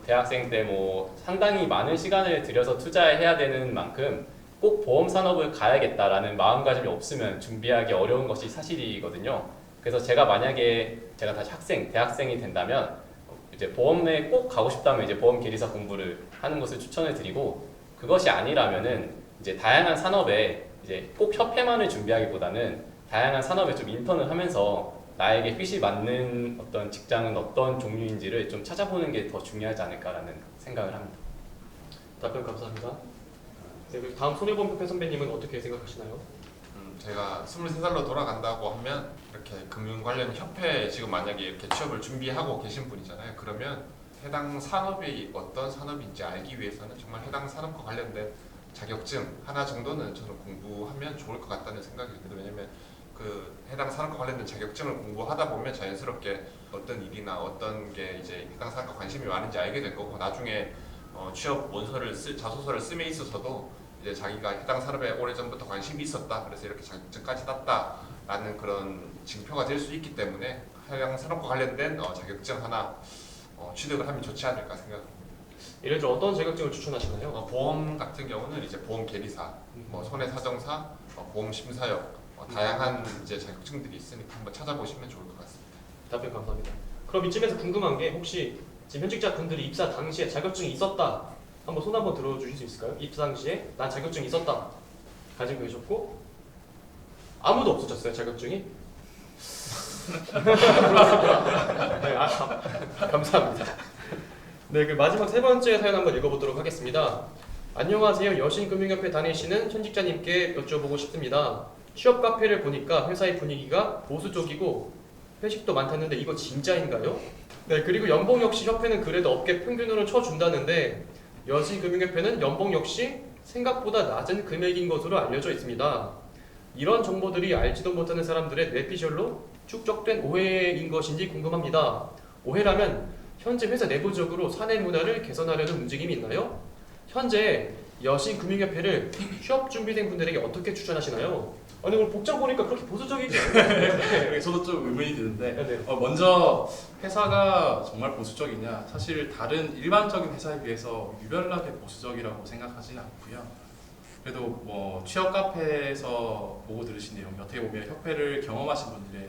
대학생 때 뭐 상당히 많은 시간을 들여서 투자해야 되는 만큼 꼭 보험 산업을 가야겠다라는 마음가짐이 없으면 준비하기 어려운 것이 사실이거든요. 그래서 만약에 제가 다시 대학생이 된다면 이제 보험에 꼭 가고 싶다면 이제 보험 계리사 공부를 하는 것을 추천을 드리고, 그것이 아니라면은 이제 다양한 산업에 이제 꼭 협회만을 준비하기보다는 다양한 산업에 좀 인턴을 하면서 나에게 핏이 맞는 어떤 직장은 어떤 종류인지를 좀 찾아보는 게 더 중요하지 않을까라는 생각을 합니다. 답변 감사합니다. 네, 그리고 다음 손해보험협회 선배님은 어떻게 생각하시나요? 제가 23살로 돌아간다고 하면 이렇게 금융 관련 협회에 지금 만약에 이렇게 취업을 준비하고 계신 분이잖아요. 그러면 해당 산업이 어떤 산업인지 알기 위해서는 정말 해당 산업과 관련된 자격증 하나 정도는 저는 공부하면 좋을 것 같다는 생각이 듭니다. 왜냐면 그 해당 산업과 관련된 자격증을 공부하다 보면 자연스럽게 어떤 일이나 어떤 게 이제 해당 산업과 관심이 많은지 알게 될 거고, 나중에 취업 원서를 자소서를 씀에 있어서도 이제 자기가 해당 산업에 오래전부터 관심이 있었다, 그래서 이렇게 자격증까지 땄다라는 그런 징표가 될 수 있기 때문에 해당 산업과 관련된 자격증 하나 취득을 하면 좋지 않을까 생각합니다. 예를 들어 어떤 자격증을 추천하시나요? 보험 같은 경우는 이제 보험 계리사, 손해사정사, 보험 심사역, 다양한 이제 자격증들이 있으니까 한번 찾아보시면 좋을 것 같습니다. 답변 감사합니다. 그럼 이쯤에서 궁금한 게, 혹시 지금 현직자분들이 입사 당시에 자격증이 있었다, 한번 손 한번 들어주실 수 있을까요? 입사 당시에 난 자격증이 있었다 가지고 계셨고 아무도 없으셨어요, 자격증이? 네, 감사합니다. 네, 그 마지막 세 번째 사연 한번 읽어보도록 하겠습니다. 안녕하세요. 여신금융협회 다니시는 현직자님께 여쭤보고 싶습니다. 취업 카페를 보니까 회사의 분위기가 보수적이고 회식도 많다는데 이거 진짜인가요? 네, 그리고 연봉 역시 협회는 그래도 업계 평균으로 쳐준다는데 여신금융협회는 연봉 역시 생각보다 낮은 금액인 것으로 알려져 있습니다. 이런 정보들이 알지도 못하는 사람들의 뇌피셜로 축적된 오해인 것인지 궁금합니다. 오해라면 현재 회사 내부적으로 사내 문화를 개선하려는 움직임이 있나요? 현재 여신금융협회를 취업 준비생 분들에게 어떻게 추천하시나요? 아니, 오늘 복장 보니까 그렇게 보수적이지 않나요? 저도 좀 의문이 드는데 네. 먼저 회사가 정말 보수적이냐, 사실 다른 일반적인 회사에 비해서 유별나게 보수적이라고 생각하지는 않고요. 그래도 뭐 취업 카페에서 보고 들으신 내용, 어떻게 보면 협회를 경험하신 분들의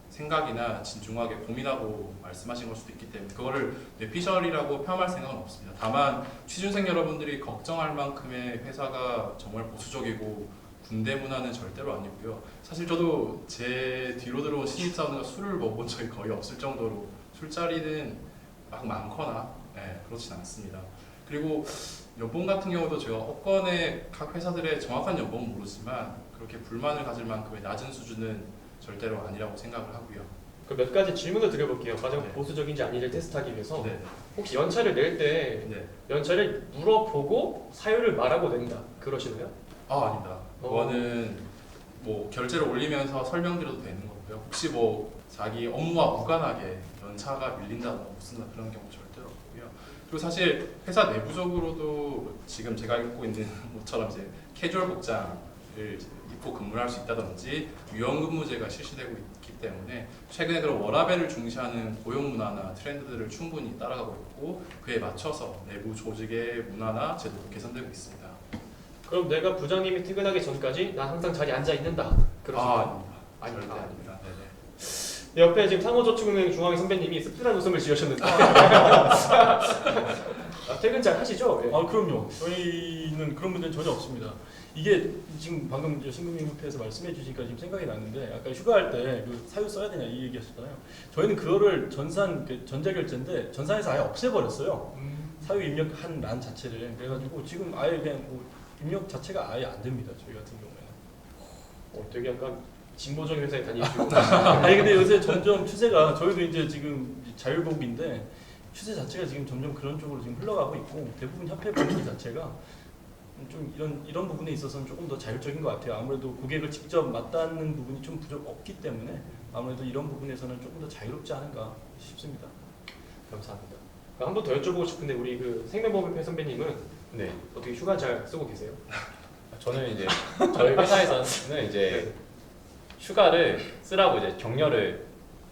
생각이나 진중하게 고민하고 말씀하신 걸 수도 있기 때문에 그거를 뇌피셜이라고 표현할 생각은 없습니다. 다만 취준생 여러분들이 걱정할 만큼의 회사가 정말 보수적이고 군대 문화는 절대로 아니고요. 사실 저도 제 뒤로 들어온 신입사원과 술을 먹어본 적이 거의 없을 정도로 술자리는 막 많거나 그렇진 않습니다. 그리고 연봉 같은 경우도 제가 업권의 각 회사들의 정확한 연봉은 모르지만 그렇게 불만을 가질 만큼의 낮은 수준은 절대로 아니라고 생각을 하고요. 그 몇 가지 질문을 드려볼게요. 가장 네. 보수적인지 아닌지를 테스트하기 위해서. 네. 혹시 연차를 낼 때 네. 연차를 물어보고 사유를 말하고 낸다, 그러시나요? 아닙니다. 그거는 뭐 결제를 올리면서 설명드려도 되는 거고요. 혹시 뭐 자기 업무와 무관하게 연차가 밀린다거나 못 쓴다 그런 경우 절대로 없고요. 그리고 사실 회사 내부적으로도 지금 제가 입고 있는 것처럼 이제 캐주얼 복장을 입고 근무를 할 수 있다든지 유연근무제가 실시되고 있기 때문에 최근에 그런 워라밸을 중시하는 고용 문화나 트렌드들을 충분히 따라가고 있고 그에 맞춰서 내부 조직의 문화나 제도도 개선되고 있습니다. 그럼 내가 부장님이 퇴근하기 전까지 난 항상 자리에 앉아 있는다, 그러시나요? 아닙니다. 절대 아닙니다. 아닙니다. 네네. 네, 옆에 지금 상호저축은행 중앙회 선배님이 씁쓸한 웃음을 지으셨는데 퇴근 잘 하시죠? 예. 그럼요. 저희는 그런 문제는 전혀 없습니다. 이게 지금 방금 여신금융협회에서 말씀해 주시니까 지금 생각이 났는데, 아까 휴가할 때 그 사유 써야 되냐 이 얘기하셨잖아요. 저희는 그거를 전자결제인데 전산에서 아예 없애버렸어요. 사유 입력한 란 자체를. 그래가지고 지금 아예 그냥 뭐 입력 자체가 아예 안 됩니다. 저희 같은 경우에는. 되게 약간 진보적인 회사에 다니시고 아니 근데 요새 점점 추세가, 저희도 이제 지금 자율복인데 추세 자체가 지금 점점 그런 쪽으로 지금 흘러가고 있고 대부분 협회 분위기 자체가 좀 이런 부분에 있어서는 조금 더 자율적인 것 같아요. 아무래도 고객을 직접 맞닿는 부분이 좀 없기 때문에 아무래도 이런 부분에서는 조금 더 자유롭지 않은가 싶습니다. 감사합니다. 한 번 더 여쭤보고 싶은데 우리 그 생명보험협회 선배님은 네. 어떻게 휴가 잘 쓰고 계세요? 저는 이제 저희 회사에서는 이제 휴가를 쓰라고 이제 격려를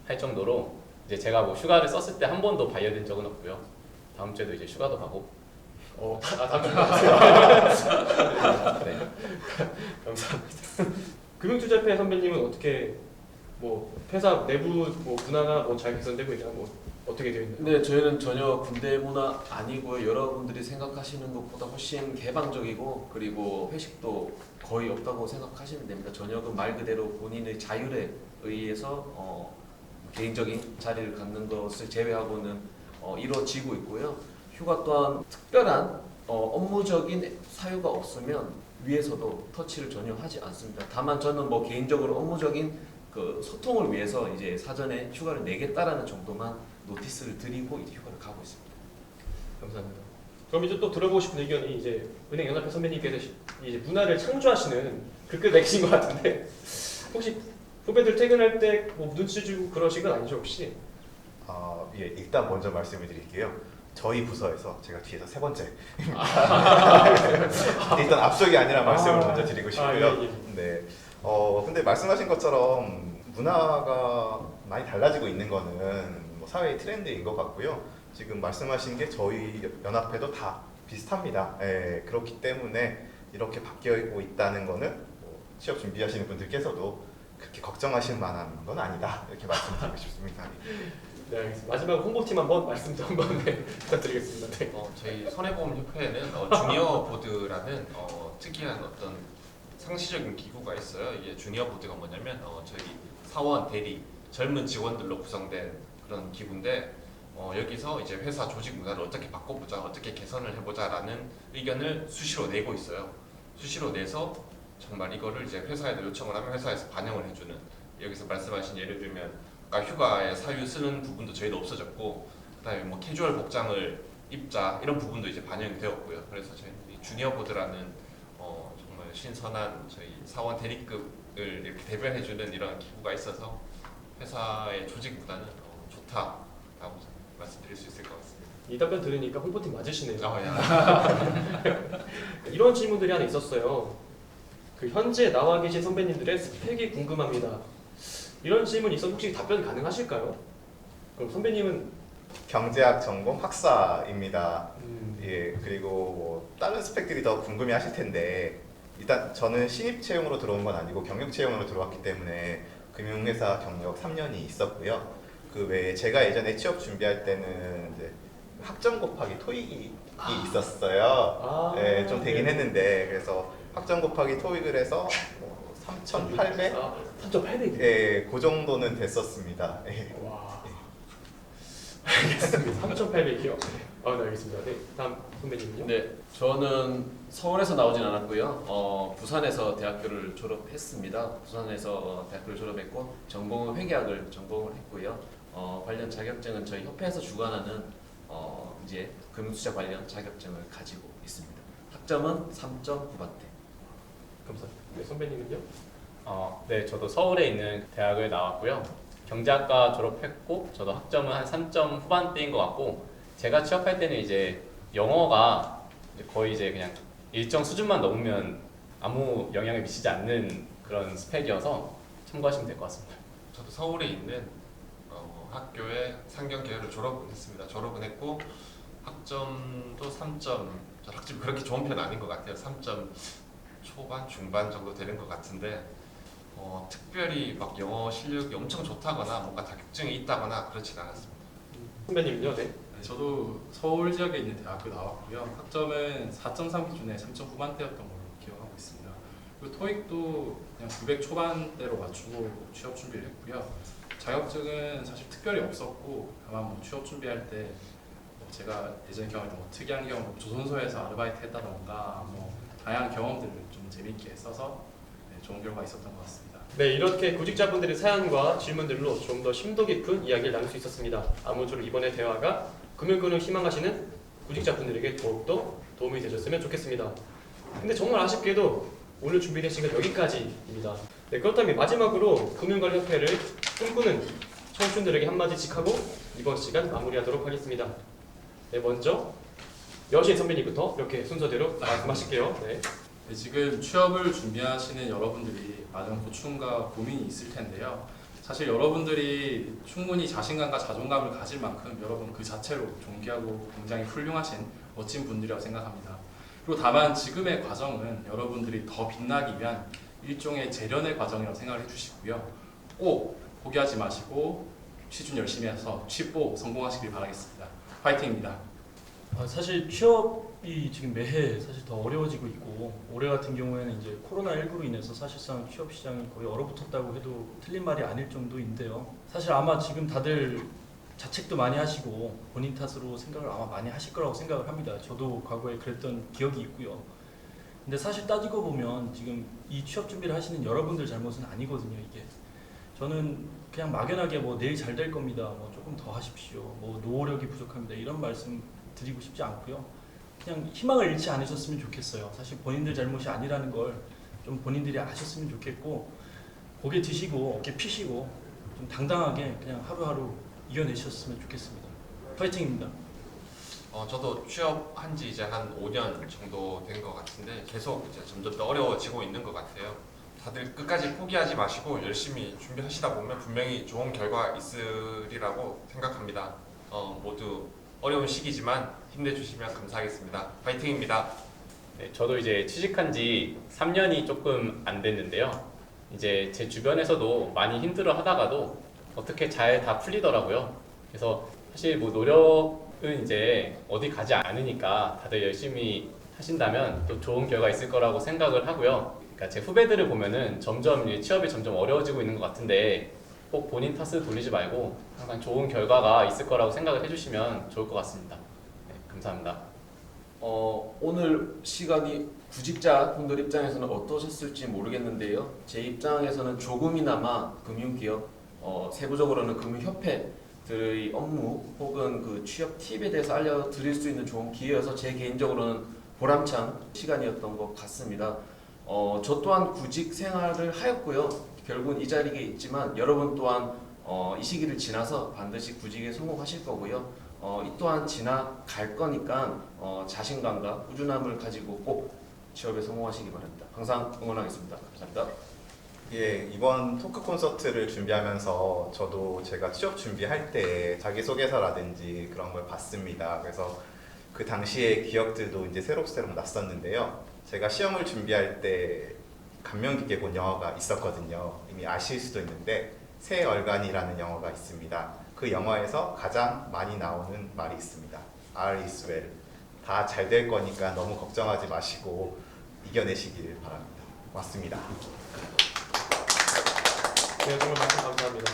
할 정도로 이제 제가 뭐 휴가를 썼을 때 한 번도 반려된 적은 없고요. 다음 주에도 이제 휴가도 가고. 다음 주 네. 감사합니다. 금융투자협회 선배님은 어떻게 뭐 회사 내부 뭐 문화가 뭐 잘 개선되고 있나 뭐 어떻게 되어 있나요? 네, 저희는 전혀 군대 문화 아니고요. 여러분들이 생각하시는 것보다 훨씬 개방적이고 그리고 회식도 거의 없다고 생각하시면 됩니다. 저녁은 말 그대로 본인의 자율에 의해서 개인적인 자리를 갖는 것을 제외하고는 이루어지고 있고요. 휴가 또한 특별한 업무적인 사유가 없으면 위에서도 터치를 전혀 하지 않습니다. 다만 저는 뭐 개인적으로 업무적인 그 소통을 위해서 이제 사전에 휴가를 내겠다라는 정도만 노티스를 드리고 이제 휴가를 가고 있습니다. 감사합니다. 그럼 이제 또 들어보고 싶은 의견이 이제 은행연합회 선배님께서 이제 문화를 창조하시는 그 끝 내신 것 같은데 혹시 후배들 퇴근할 때 뭐 눈치 주고 그러신 건 아니죠 혹시? 예, 일단 먼저 말씀을 드릴게요. 저희 부서에서 제가 뒤에서 세 번째. 일단 앞쪽이 아니라 말씀을 먼저 드리고 싶고요. 예. 네. 근데 말씀하신 것처럼 문화가 많이 달라지고 있는 거는 뭐 사회의 트렌드인 것 같고요. 지금 말씀하신 게 저희 연합회도 다 비슷합니다. 예, 그렇기 때문에 이렇게 바뀌고 있다는 거는 뭐 취업 준비하시는 분들께서도 그렇게 걱정하실 만한 건 아니다. 이렇게 말씀드리고 싶습니다. 네 알겠습니다. 마지막 홍보팀 한번 말씀 좀 한번 부탁드리겠습니다. 네. 저희 손해보험협회에는 주니어 보드라는 특이한 어떤 상시적인 기구가 있어요. 이게 주니어 보드가 뭐냐면 저희 사원, 대리, 젊은 직원들로 구성된 그런 기구인데 여기서 이제 회사 조직 문화를 어떻게 바꿔보자, 어떻게 개선을 해보자라는 의견을 수시로 내고 있어요. 수시로 내서 정말 이거를 이제 회사에도 요청을 하면 회사에서 반영을 해주는, 여기서 말씀하신 예를 들면 아까 휴가에 사유 쓰는 부분도 저희도 없어졌고 그다음에 뭐 캐주얼 복장을 입자 이런 부분도 이제 반영이 되었고요. 그래서 저희는 이 주니어 보드라는 정말 신선한 저희 사원 대리급을 이렇게 대변해주는 이런 기구가 있어서 회사의 조직 문화는 좋다라고 말씀드릴 수 있을 것 같습니다. 이 답변 들으니까 홍보팀 맞으시네요. 예. 이런 질문들이 하나 있었어요. 그 현재 나와 계신 선배님들의 스펙이 궁금합니다. 이런 질문 있어서 혹시 답변 가능하실까요? 그럼 선배님은 경제학 전공 학사입니다. 예, 그리고 뭐 다른 스펙들이 더 궁금해하실 텐데 일단 저는 신입 채용으로 들어온 건 아니고 경력 채용으로 들어왔기 때문에 금융회사 경력 3년이 있었고요. 그 외에 제가 예전에 취업 준비할 때는 이제 학점 곱하기 토익이 있었어요. 예, 좀 되긴 했는데 그래서 학점 곱하기 토익을 해서 3,800? 3,800이요? 예, 그 정도는 됐었습니다. 예. 와. 알겠습니다. 3,800이요? 네, 알겠습니다. 네, 다음 선배님은요? 네, 저는 서울에서 나오진 않았고요. 부산에서 대학교를 졸업했습니다. 부산에서 대학교를 졸업했고 전공은 회계학을 전공을 했고요. 관련 자격증은 저희 협회에서 주관하는 이제 금융투자 관련 자격증을 가지고 있습니다. 학점은 3.9반대. 감사합니다. 네, 선배님은요? 네, 저도 서울에 있는 대학을 나왔고요. 경제학과 졸업했고 저도 학점은 한 3점 후반대인 것 같고 제가 취업할 때는 이제 영어가 이제 거의 이제 그냥 일정 수준만 넘으면 아무 영향을 미치지 않는 그런 스펙이어서 참고하시면 될 것 같습니다. 저도 서울에 있는 학교에 상경 계열을 졸업은 했습니다. 졸업은 했고 학점도 3점, 저 학점이 그렇게 좋은 편은 아닌 것 같아요. 3점 초반, 중반 정도 되는 것 같은데 특별히 막 영어 실력이 엄청 좋다거나 뭔가 자격증이 있다거나 그렇진 않았습니다. 선배님은요? 네. 네, 저도 서울 지역에 있는 대학교 나왔고요. 학점은 4.3 기준에 3점 후반대였던 걸로 기억하고 있습니다. 그리고 토익도 그냥 900 초반대로 맞추고 취업 준비를 했고요. 자격증은 사실 특별히 없었고 다만 뭐 취업 준비할 때 제가 예전에 경험했던 뭐 특이한 경험, 조선소에서 아르바이트 했다던가 뭐 다양한 경험들을 좀 재미있게 써서 좋은 결과가 있었던 것 같습니다. 네, 이렇게 구직자분들의 사연과 질문들로 좀 더 심도 깊은 이야기를 나눌 수 있었습니다. 아무쪼록 이번에 대화가 금융권을 희망하시는 구직자분들에게 더욱더 도움이 되셨으면 좋겠습니다. 근데 정말 아쉽게도 오늘 준비된 시간 여기까지입니다. 네, 그렇다면 마지막으로 금융관리협회를 꿈꾸는 청춘들에게 한마디씩 하고 이번 시간 마무리하도록 하겠습니다. 네, 먼저 여신 선배님부터 이렇게 순서대로 말씀하실게요. 네. 네, 지금 취업을 준비하시는 여러분들이 많은 고충과 고민이 있을 텐데요. 사실 여러분들이 충분히 자신감과 자존감을 가질 만큼 여러분 그 자체로 존귀하고 굉장히 훌륭하신 멋진 분들이라고 생각합니다. 그리고 다만 지금의 과정은 여러분들이 더 빛나기 위한 일종의 재련의 과정이라고 생각을 해주시고요. 꼭 포기하지 마시고 취준 열심히 해서 취뽀 성공하시길 바라겠습니다. 파이팅입니다. 사실 취업이 지금 매해 사실 더 어려워지고 있고 올해 같은 경우에는 이제 코로나19로 인해서 사실상 취업 시장이 거의 얼어붙었다고 해도 틀린 말이 아닐 정도인데요. 사실 아마 지금 다들 자책도 많이 하시고 본인 탓으로 생각을 아마 많이 하실 거라고 생각을 합니다. 저도 과거에 그랬던 기억이 있고요. 근데 사실 따지고 보면 지금 이 취업 준비를 하시는 여러분들 잘못은 아니거든요. 이게 저는 그냥 막연하게 뭐 내일 잘 될 겁니다, 뭐 조금 더 하십시오, 뭐 노력이 부족합니다 이런 말씀 드리고 싶지 않고요. 그냥 희망을 잃지 않으셨으면 좋겠어요. 사실 본인들 잘못이 아니라는 걸 좀 본인들이 아셨으면 좋겠고 고개 드시고 어깨 피시고 좀 당당하게 그냥 하루하루 이겨내셨으면 좋겠습니다. 파이팅입니다. 저도 취업한 지 이제 한 5년 정도 된 것 같은데 계속 이제 점점 더 어려워지고 있는 것 같아요. 다들 끝까지 포기하지 마시고 열심히 준비하시다 보면 분명히 좋은 결과 있으리라고 생각합니다. 모두 어려운 시기지만 힘내주시면 감사하겠습니다. 파이팅입니다. 네, 저도 이제 취직한 지 3년이 조금 안 됐는데요. 이제 제 주변에서도 많이 힘들어 하다가도 어떻게 잘 다 풀리더라고요. 그래서 사실 뭐 노력은 이제 어디 가지 않으니까 다들 열심히 하신다면 또 좋은 결과 있을 거라고 생각을 하고요. 그러니까 제 후배들을 보면은 점점 이제 취업이 점점 어려워지고 있는 것 같은데 꼭 본인 탓을 돌리지 말고 항상 좋은 결과가 있을 거라고 생각을 해주시면 좋을 것 같습니다. 네, 감사합니다. 오늘 시간이 구직자 분들 입장에서는 어떠셨을지 모르겠는데요. 제 입장에서는 조금이나마 금융기업, 세부적으로는 금융협회들의 업무 혹은 그 취업 팁에 대해서 알려드릴 수 있는 좋은 기회여서 제 개인적으로는 보람찬 시간이었던 것 같습니다. 저 또한 구직 생활을 하였고요. 결국은 이 자리에 있지만 여러분 또한 이 시기를 지나서 반드시 구직에 성공하실 거고요. 이 또한 지나갈 거니까 자신감과 꾸준함을 가지고 꼭 취업에 성공하시기 바랍니다. 항상 응원하겠습니다. 감사합니다. 예, 이번 토크 콘서트를 준비하면서 저도 제가 취업 준비할 때 자기소개서라든지 그런 걸 봤습니다. 그래서 그 당시의 기억들도 이제 새록새록 났었는데요. 제가 시험을 준비할 때 감명 깊게 본 영화가 있었거든요. 이미 아실 수도 있는데 새 얼간이라는 영화가 있습니다. 그 영화에서 가장 많이 나오는 말이 있습니다. All is well. 다 잘 될 거니까 너무 걱정하지 마시고 이겨내시길 바랍니다. 고맙습니다. 네, 정말 말씀 감사합니다.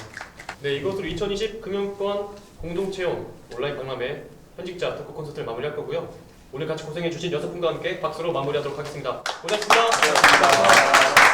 네, 이것으로 2020 금융권 공동채용 온라인 박람회 현직자 토크 콘서트를 마무리할 거고요. 오늘 같이 고생해주신 6분과 함께 박수로 마무리하도록 하겠습니다. 고생하셨습니다. 고맙습니다.